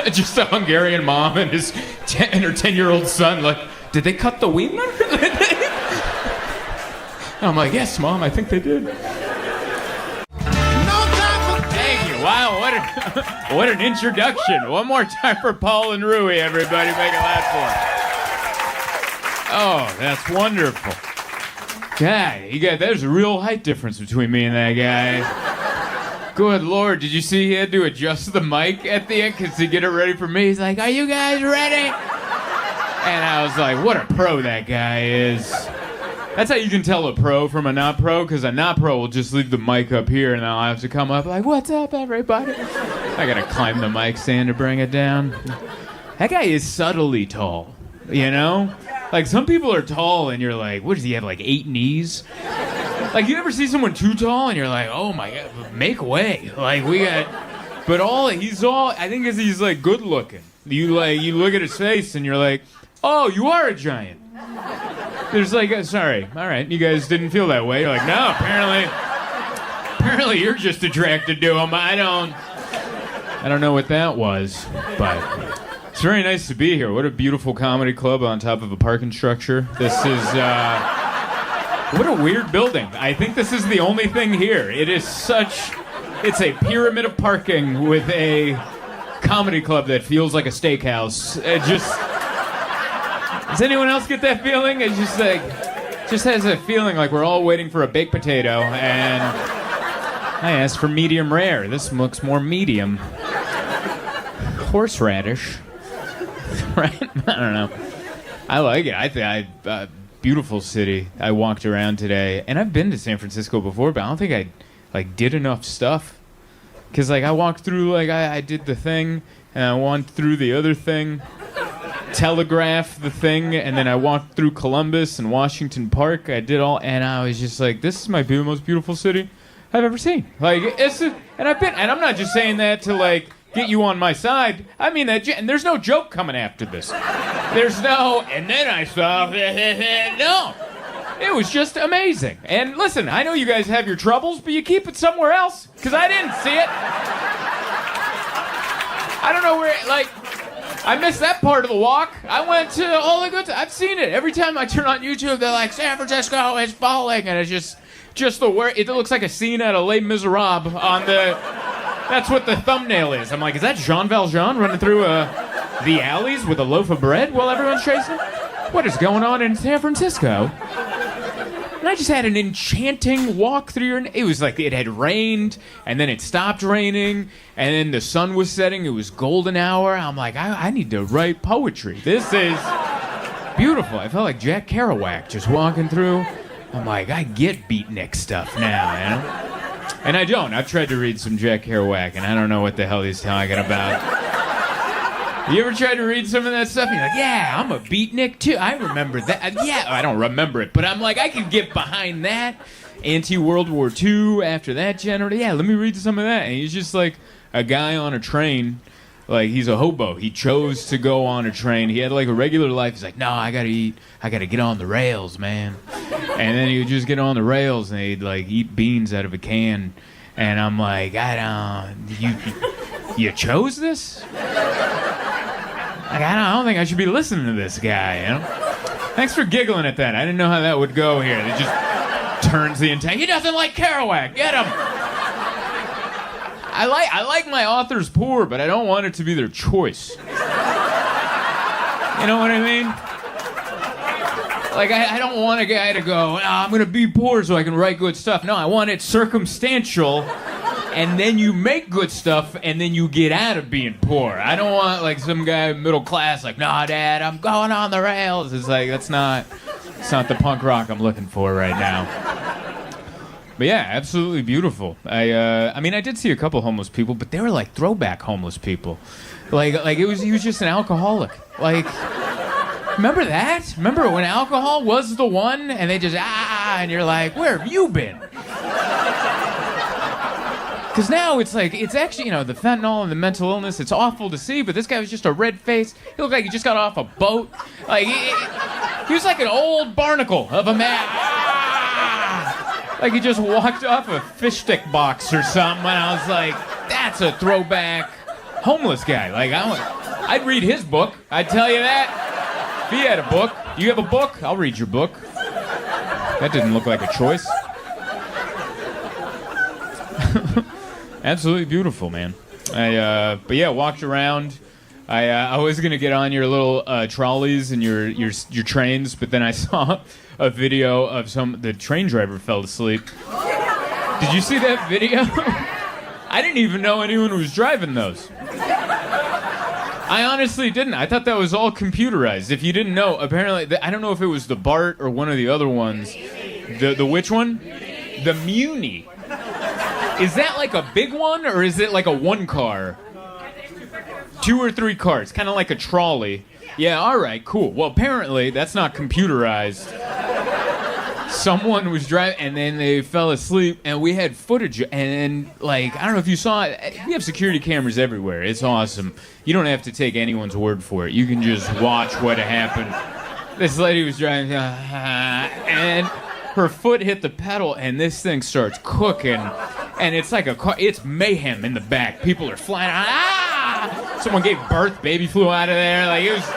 Just a Hungarian mom and her 10-year-old son, like, did they cut the wiener? I'm like, yes, Mom, I think they did. Thank you. Wow, what an introduction. One more time for Paul and Rui, everybody. Make it loud for him. Oh, that's wonderful. God, there's a real height difference between me and that guy. Good Lord, did you see he had to adjust the mic at the end because to get it ready for me? He's like, are you guys ready? And I was like, what a pro that guy is. That's how you can tell a pro from a not pro, because a not pro will just leave the mic up here and I'll have to come up like, what's up, everybody? I gotta climb the mic stand to bring it down. That guy is subtly tall, you know? Like, some people are tall and you're like, what does he have, like 8 knees? Like, you ever see someone too tall and you're like, oh my God, make way. Like, but I think he's like good looking. You look at his face and you're like, oh, you are a giant. There's like, sorry, all right, you guys didn't feel that way. You're like, no, apparently you're just attracted to him. I don't know what that was, but it's very nice to be here. What a beautiful comedy club on top of a parking structure. This is, what a weird building. I think this is the only thing here. It's a pyramid of parking with a comedy club that feels like a steakhouse. Does anyone else get that feeling? It's just has a feeling like we're all waiting for a baked potato, and I asked for medium rare. This looks more medium. Horseradish. Right? I don't know. I like it. Beautiful city. I walked around today, and I've been to San Francisco before, but I don't think I did enough stuff. Because I walked through, I did the thing, and I walked through the other thing. Telegraph the thing, and then I walked through Columbus and Washington Park. I did all, and I was just like, this might be the most beautiful city I've ever seen. And I'm not just saying that to get you on my side. I mean that, and there's no joke coming after this. There's no, and then I saw, no. It was just amazing. And listen, I know you guys have your troubles, but you keep it somewhere else, because I didn't see it. I don't know where, like, I missed that part of the walk. I went to all the good I've seen it. Every time I turn on YouTube, they're like, San Francisco is falling, and it's just the word. It looks like a scene at a Les Miserables on the, that's what the thumbnail is. I'm like, is that Jean Valjean running through the alleys with a loaf of bread while everyone's chasing? What is going on in San Francisco? And I just had an enchanting walk through your... It was like it had rained, and then it stopped raining, and then the sun was setting. It was golden hour. I'm like, I need to write poetry. This is beautiful. I felt like Jack Kerouac just walking through. I'm like, I get beatnik stuff now, you know? And I don't. I've tried to read some Jack Kerouac, and I don't know what the hell he's talking about. You ever tried to read some of that stuff? And you're like, yeah, I'm a beatnik too. I remember that. Yeah, I don't remember it, but I'm like, I can get behind that. Anti-World War II, after that general. Yeah, let me read some of that. And he's just like a guy on a train. Like, he's a hobo. He chose to go on a train. He had like a regular life. He's like, no, I gotta eat. I gotta get on the rails, man. And then he would just get on the rails and he'd like eat beans out of a can. And I'm like, you chose this? Like, I don't think I should be listening to this guy, you know? Thanks for giggling at that. I didn't know how that would go here. It just turns the entire... He doesn't like Kerouac. Get him! I like my authors poor, but I don't want it to be their choice. You know what I mean? Like, I don't want a guy to go, I'm going to be poor so I can write good stuff. No, I want it circumstantial... And then you make good stuff, and then you get out of being poor. I don't want, like, some guy middle class, like, nah, Dad, I'm going on the rails. It's like, it's not the punk rock I'm looking for right now. But yeah, absolutely beautiful. I mean, I did see a couple homeless people, but they were like throwback homeless people. Like he was just an alcoholic. Like, remember that? Remember when alcohol was the one, and they just, and you're like, where have you been? Because now it's like, it's actually, you know, the fentanyl and the mental illness, it's awful to see, but this guy was just a red face. He looked like he just got off a boat. Like, he was like an old barnacle of a man. Like he just walked off a fish stick box or something, and I was like, that's a throwback homeless guy. Like, I'd read his book. I'd tell you that. If he had a book. You have a book? I'll read your book. That didn't look like a choice. Absolutely beautiful, man. But yeah, walked around. I was gonna get on your little trolleys and your trains, but then I saw a video of the train driver fell asleep. Did you see that video? I didn't even know anyone was driving those. I honestly didn't. I thought that was all computerized. If you didn't know, apparently, I don't know if it was the BART or one of the other ones. The which one? The Muni. Is that like a big one, or is it like a one car? 2 or 3 cars, kind of like a trolley. Yeah, all right, cool. Well, apparently that's not computerized. Someone was driving, and then they fell asleep, and we had footage. And like, I don't know if you saw it. We have security cameras everywhere. It's awesome. You don't have to take anyone's word for it. You can just watch what happened. This lady was driving, and her foot hit the pedal, and this thing starts cooking. And it's like it's mayhem in the back. People are flying. Someone gave birth, baby flew out of there. Like, it was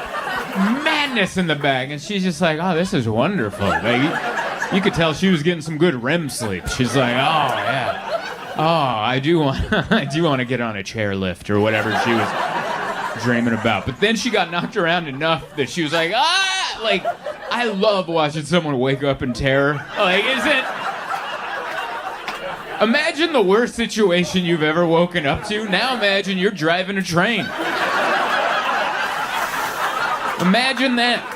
madness in the back. And she's just like, oh, this is wonderful. Like, you could tell she was getting some good REM sleep. She's like, oh yeah, I do want to get on a chairlift or whatever she was dreaming about. But then she got knocked around enough that she was like, like, I love watching someone wake up in terror. Like, imagine the worst situation you've ever woken up to. Now imagine you're driving a train. Imagine that.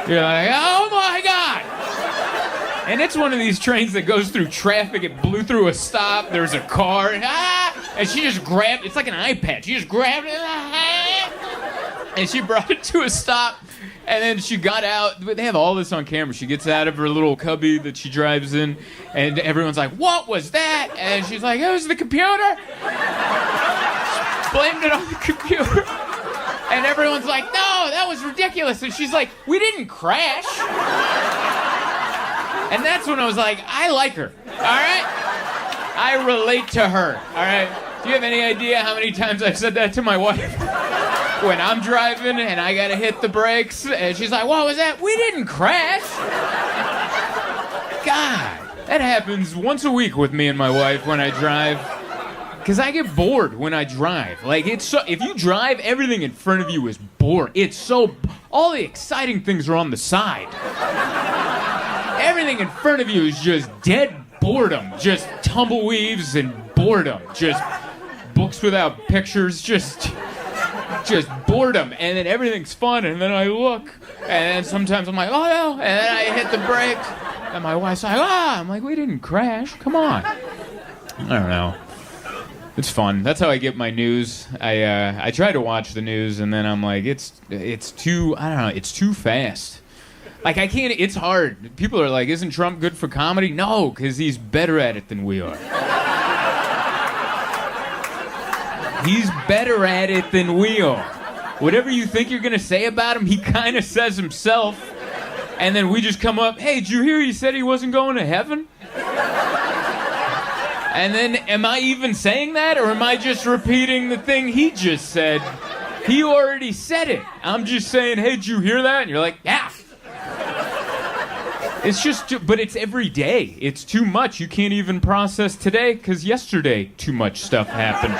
You're like, oh my God. And it's one of these trains that goes through traffic. It blew through a stop. There's a car. And she just grabbed, it's like an iPad. She just grabbed it. And she brought it to a stop. And then she got out. They have all this on camera. She gets out of her little cubby that she drives in, and everyone's like, what was that? And she's like, it was the computer. She blamed it on the computer. And everyone's like, no, that was ridiculous. And she's like, we didn't crash. And that's when I was like, I like her, all right? I relate to her, all right? Do you have any idea how many times I've said that to my wife? When I'm driving and I gotta hit the brakes, and she's like, what was that? We didn't crash. God, that happens once a week with me and my wife when I drive. Because I get bored when I drive. Like, it's so, if you drive, everything in front of you is boring. It's so, all the exciting things are on the side. Everything in front of you is just dead boredom. Just tumbleweaves and boredom. Just books without pictures. Just boredom. And then everything's fun, and then I look, and then sometimes I'm like, oh no, and then I hit the brake, and my wife's like, I'm like, we didn't crash, come on. I don't know. It's fun. That's how I get my news. I try to watch the news, and then I'm like, it's too, I don't know, it's too fast. Like, I can't, it's hard. People are like, isn't Trump good for comedy? No, because he's better at it than we are. He's better at it than we are. Whatever you think you're going to say about him, he kind of says himself. And then we just come up, hey, did you hear he said he wasn't going to heaven? And then, am I even saying that, or am I just repeating the thing he just said? He already said it. I'm just saying, hey, did you hear that? And you're like, yeah. It's just, but it's every day. It's too much. You can't even process today, because yesterday too much stuff happened.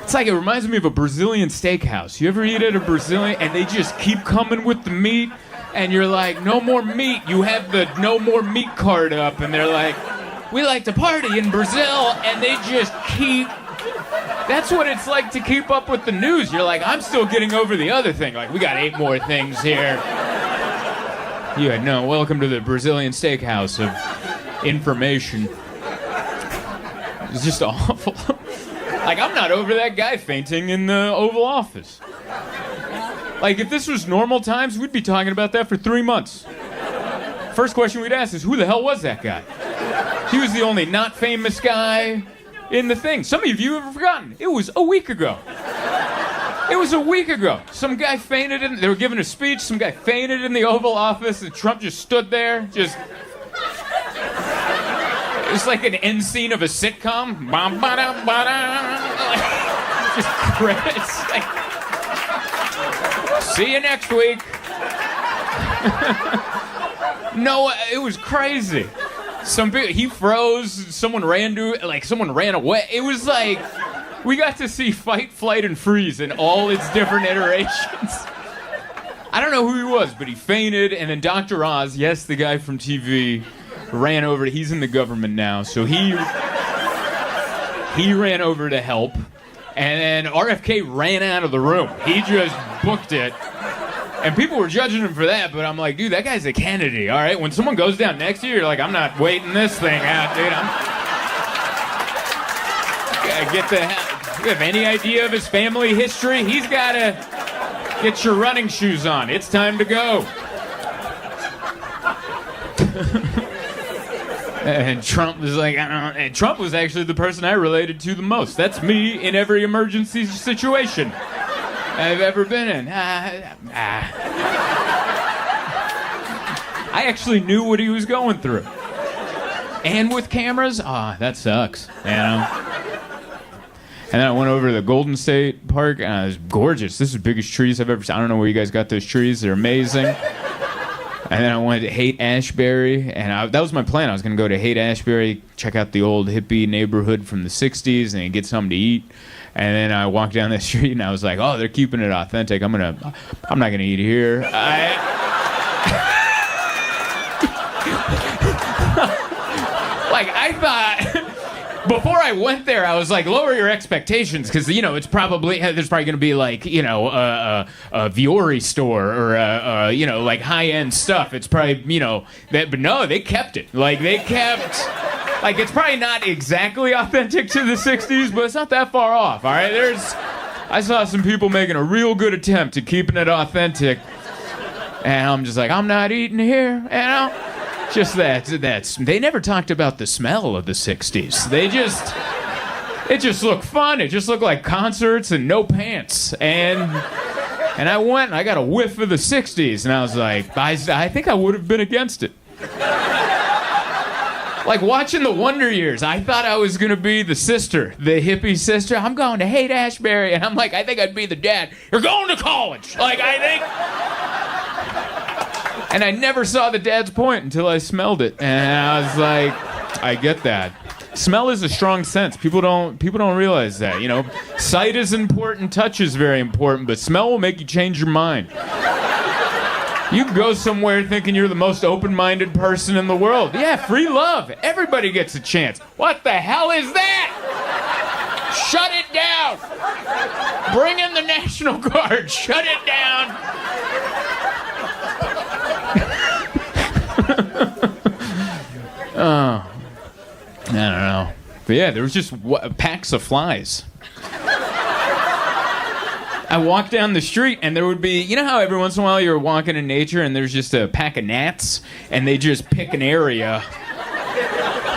It's like, it reminds me of a Brazilian steakhouse. You ever eat at a Brazilian, and they just keep coming with the meat, and you're like, no more meat. You have the no more meat card up, and they're like, we like to party in Brazil, and they just keep... That's what it's like to keep up with the news. You're like, I'm still getting over the other thing. Like, we got 8 more things here. Yeah, no, welcome to the Brazilian steakhouse of information. It's just awful. Like, I'm not over that guy fainting in the Oval Office. Like, if this was normal times, we'd be talking about that for 3 months. First question we'd ask is, who the hell was that guy? He was the only not famous guy in the thing. Some of you have forgotten. It was a week ago. It was a week ago. Some guy fainted they were giving a speech, some guy fainted in the Oval Office, and Trump just stood there, just... It's like an end scene of a sitcom. Just credits. Like, see you next week. No, it was crazy. He froze. Someone ran away. It was like we got to see fight, flight, and freeze in all its different iterations. I don't know who he was, but he fainted, and then Dr. Oz, yes, the guy from TV, ran over. He's in the government now, so he ran over to help, and then RFK ran out of the room. He just booked it. And people were judging him for that, but I'm like, dude, that guy's a Kennedy, all right? When someone goes down next to you, you're like, I'm not waiting this thing out, dude. You have any idea of his family history? He's got to get your running shoes on. It's time to go. And Trump was like, and Trump was actually the person I related to the most. That's me in every emergency situation I've ever been in. I actually knew what he was going through. And with cameras, that sucks, you know? And then I went over to the Golden State Park, and it was gorgeous. This is the biggest trees I've ever seen. I don't know where you guys got those trees. They're amazing. And then I went to Haight-Ashbury, and that was my plan. I was going to go to Haight-Ashbury, check out the old hippie neighborhood from the 60s, and get something to eat. And then I walked down the street, and I was like, oh, they're keeping it authentic. I'm not going to eat here. I thought, before I went there, I was like, lower your expectations, because, you know, there's probably going to be, like, you know, a Viore store or, you know, like high-end stuff. It's probably, you know, but no, they kept it. Like, it's probably not exactly authentic to the 60s, but it's not that far off, all right? I saw some people making a real good attempt at keeping it authentic, and I'm just like, I'm not eating here, you know? Just that's they never talked about the smell of the 60s. It just looked fun. It just looked like concerts and no pants. And I went and I got a whiff of the 60s, and I was like, I think I would have been against it. Like watching the Wonder Years, I thought I was gonna be the sister, the hippie sister. I'm going to hate Ashbury, and I'm like, I think I'd be the dad. You're going to college, like I think. And I never saw the dad's point until I smelled it, and I was like, I get that. Smell is a strong sense. People don't realize that. You know, sight is important, touch is very important, but smell will make you change your mind. You can go somewhere thinking you're the most open-minded person in the world. Yeah, free love. Everybody gets a chance. What the hell is that? Shut it down. Bring in the National Guard. Shut it down. Oh, I don't know. But yeah, there was just packs of flies. I walked down the street and there would be, you know how every once in a while you're walking in nature and there's just a pack of gnats and they just pick an area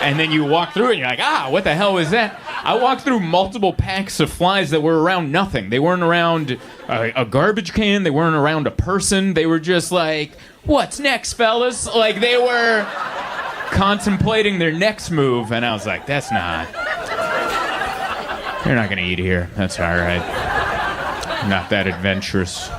and then you walk through it and you're like, what the hell was that? I walked through multiple packs of flies that were around nothing. They weren't around a garbage can. They weren't around a person. They were just like, what's next, fellas? Like they were contemplating their next move and I was like, that's not. You're not going to eat here. That's all right. Not that adventurous.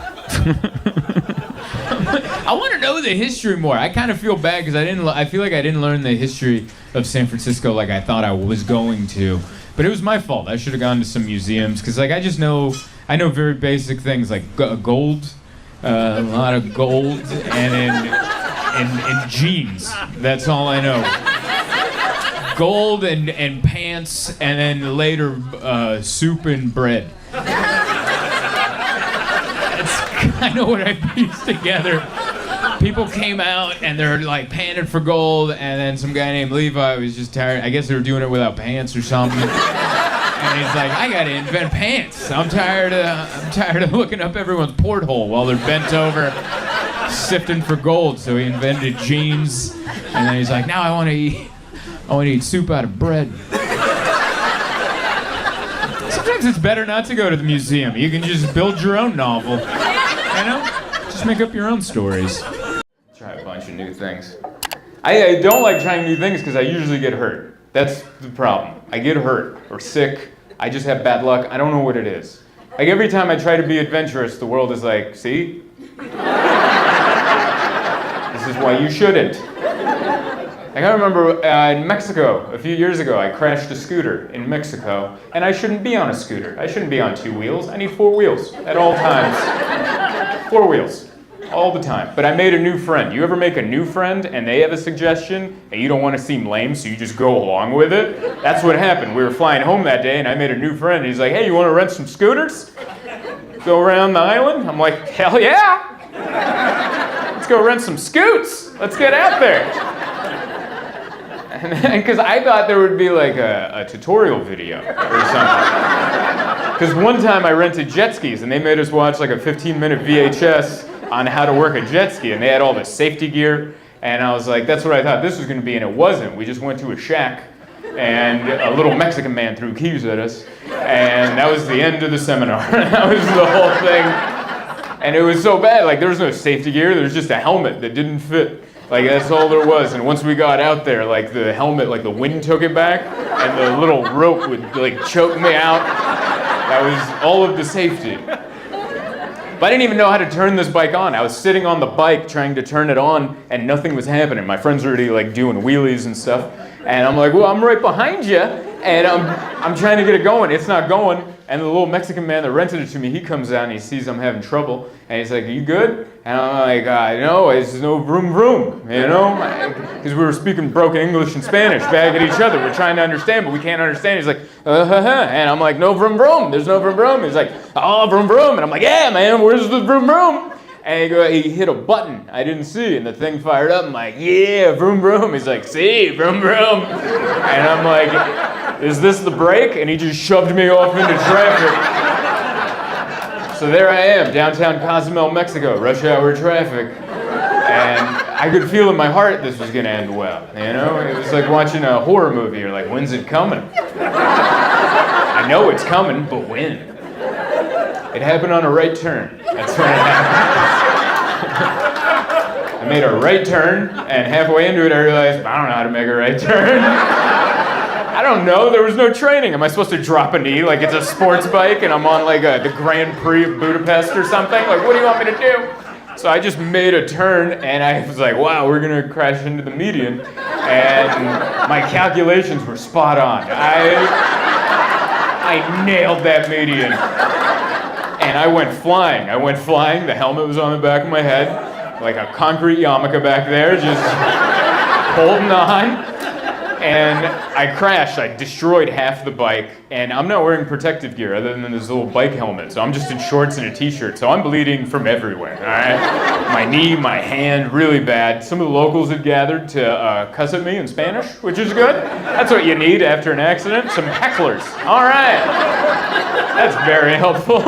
I want to know the history more. I kind of feel bad because I feel like I didn't learn the history of San Francisco like I thought I was going to. But it was my fault. I should have gone to some museums because like I know very basic things like gold, a lot of gold, and jeans. That's all I know. Gold and pants, and then later soup and bread. I know what I pieced together. People came out and they're like panted for gold, and then some guy named Levi was just tired. I guess they were doing it without pants or something. And he's like, I gotta invent pants. I'm tired of looking up everyone's porthole while they're bent over sifting for gold. So he invented jeans, and then he's like, now I want to eat soup out of bread. Sometimes it's better not to go to the museum. You can just build your own novel. You know? Just make up your own stories. Try a bunch of new things. I don't like trying new things because I usually get hurt. That's the problem. I get hurt or sick. I just have bad luck. I don't know what it is. Like every time I try to be adventurous, the world is like, see? This is why you shouldn't. Like I remember in Mexico, a few years ago, I crashed a scooter in Mexico, and I shouldn't be on a scooter. I shouldn't be on 2 wheels. I need 4 wheels at all times. 4 wheels, all the time. But I made a new friend. You ever make a new friend and they have a suggestion and you don't want to seem lame, so you just go along with it? That's what happened. We were flying home that day and I made a new friend. And he's like, hey, you want to rent some scooters? Go around the island? I'm like, hell yeah! Let's go rent some scoots. Let's get out there. Because I thought there would be like a tutorial video or something. Because one time I rented jet skis and they made us watch like a 15-minute VHS on how to work a jet ski, and they had all the safety gear, and I was like, that's what I thought this was going to be, and it wasn't. We just went to a shack and a little Mexican man threw keys at us, and that was the end of the seminar. That was the whole thing. And it was so bad, like there was no safety gear, there was just a helmet that didn't fit. Like that's all there was. And once we got out there, like the helmet, like the wind took it back, and the little rope would like choke me out. That was all of the safety. But I didn't even know how to turn this bike on. I was sitting on the bike trying to turn it on, and nothing was happening. My friends were already like doing wheelies and stuff, and I'm like, well, I'm right behind you, and I'm trying to get it going. It's not going. And the little Mexican man that rented it to me, he comes out and he sees I'm having trouble, and he's like, are you good? And I'm like, no, it's no vroom vroom, you know? Because we were speaking broken English and Spanish back at each other. We're trying to understand, but we can't understand. He's like, and I'm like, no vroom vroom, there's no vroom vroom. He's like, oh, vroom vroom. And I'm like, yeah, man, where's the vroom vroom? And he hit a button I didn't see, and the thing fired up. I'm like, yeah, vroom vroom. He's like, see, vroom vroom. And I'm like, is this the brake? And he just shoved me off into traffic. So there I am, downtown Cozumel, Mexico, rush hour traffic. And I could feel in my heart this was going to end well, you know? It was like watching a horror movie. You're like, when's it coming? I know it's coming, but when? It happened on a right turn. That's when it happened. I made a right turn, and halfway into it, I realized I don't know how to make a right turn. I don't know. There was no training. Am I supposed to drop a knee like it's a sports bike and I'm on like the Grand Prix of Budapest or something? Like, what do you want me to do? So I just made a turn, and I was like, wow, we're going to crash into the median. And my calculations were spot on. I nailed that median. And I went flying. The helmet was on the back of my head, like a concrete yarmulke back there, just holding on. And I crashed. I destroyed half the bike, and I'm not wearing protective gear other than this little bike helmet, so I'm just in shorts and a t-shirt, so I'm bleeding from everywhere, all right? My knee, my hand, really bad. Some of the locals had gathered to cuss at me in Spanish, which is good. That's what you need after an accident, some hecklers. All right. That's very helpful.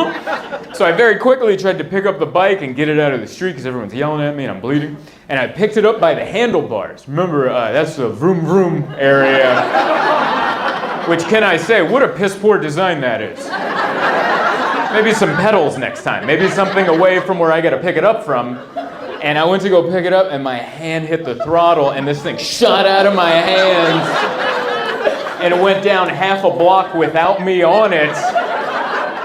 So I very quickly tried to pick up the bike and get it out of the street because everyone's yelling at me and I'm bleeding. And I picked it up by the handlebars. Remember, that's the vroom vroom area. Which, can I say, what a piss poor design that is. Maybe some pedals next time. Maybe something away from where I got to pick it up from. And I went to go pick it up and my hand hit the throttle and this thing shot out of my hands. And it went down half a block without me on it.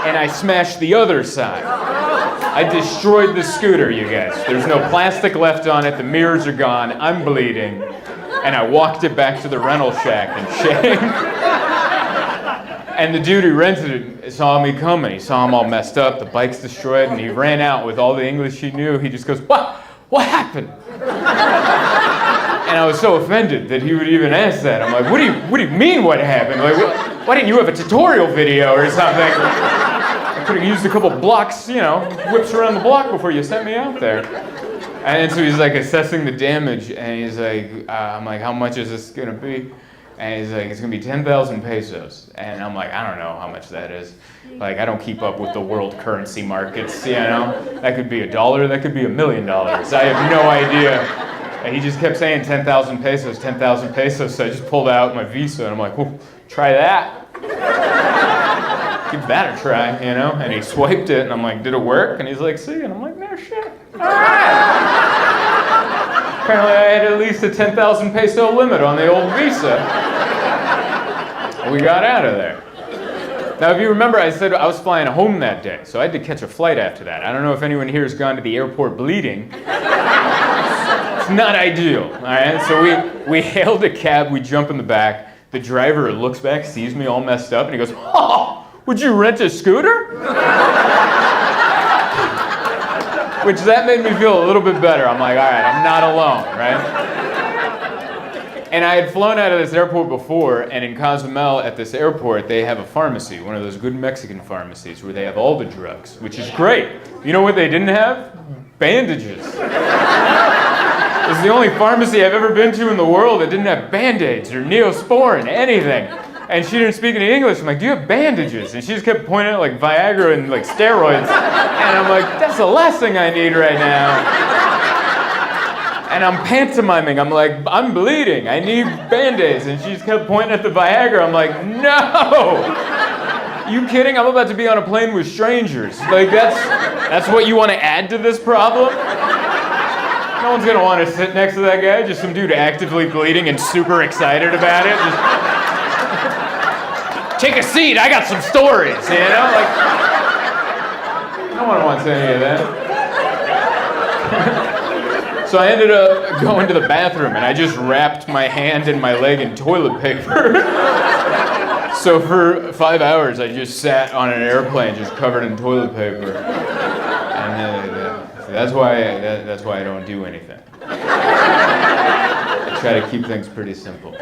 And I smashed the other side. I destroyed the scooter, you guys. There's no plastic left on it. The mirrors are gone. I'm bleeding. And I walked it back to the rental shack in shame. And the dude who rented it saw me coming. He saw him all messed up. The bike's destroyed. And he ran out with all the English he knew. He just goes, "What? What happened?" And I was so offended that he would even ask that. I'm like, what do you mean what happened? Like, why didn't you have a tutorial video or something? I could have used a couple blocks, whips around the block before you sent me out there. And so he's like assessing the damage, and he's like, I'm like, how much is this gonna be? And he's like, it's gonna be 10,000 pesos. And I'm like, I don't know how much that is. Like, I don't keep up with the world currency markets, That could be $1, that could be $1 million. I have no idea. And he just kept saying 10,000 pesos, 10,000 pesos. So I just pulled out my Visa, and I'm like, well, try that. Give that a try, And he swiped it, and I'm like, did it work? And he's like, see? And I'm like, no shit. All right. Apparently I had at least a 10,000 peso limit on the old Visa. We got out of there. Now, if you remember, I said I was flying home that day, so I had to catch a flight after that. I don't know if anyone here has gone to the airport bleeding. It's not ideal, all right? So we hailed a cab, we jump in the back. The driver looks back, sees me all messed up, and he goes, "Oh, would you rent a scooter?" Which that made me feel a little bit better. I'm like, all right, I'm not alone, right? And I had flown out of this airport before, and in Cozumel at this airport, they have a pharmacy, one of those good Mexican pharmacies where they have all the drugs, which is great. You know what they didn't have? Bandages. It's the only pharmacy I've ever been to in the world that didn't have Band-Aids or Neosporin, anything. And she didn't speak any English. I'm like, do you have bandages? And she just kept pointing at like Viagra and like steroids. And I'm like, that's the last thing I need right now. And I'm pantomiming. I'm like, I'm bleeding. I need Band-Aids. And she just kept pointing at the Viagra. I'm like, no! You kidding? I'm about to be on a plane with strangers. Like, that's what you want to add to this problem? No one's going to want to sit next to that guy. Just some dude actively bleeding and super excited about it. Just, take a seat, I got some stories, Like, no one wants any of that. So I ended up going to the bathroom, and I just wrapped my hand and my leg in toilet paper. So for 5 hours, I just sat on an airplane just covered in toilet paper. And that's why I don't do anything. I try to keep things pretty simple.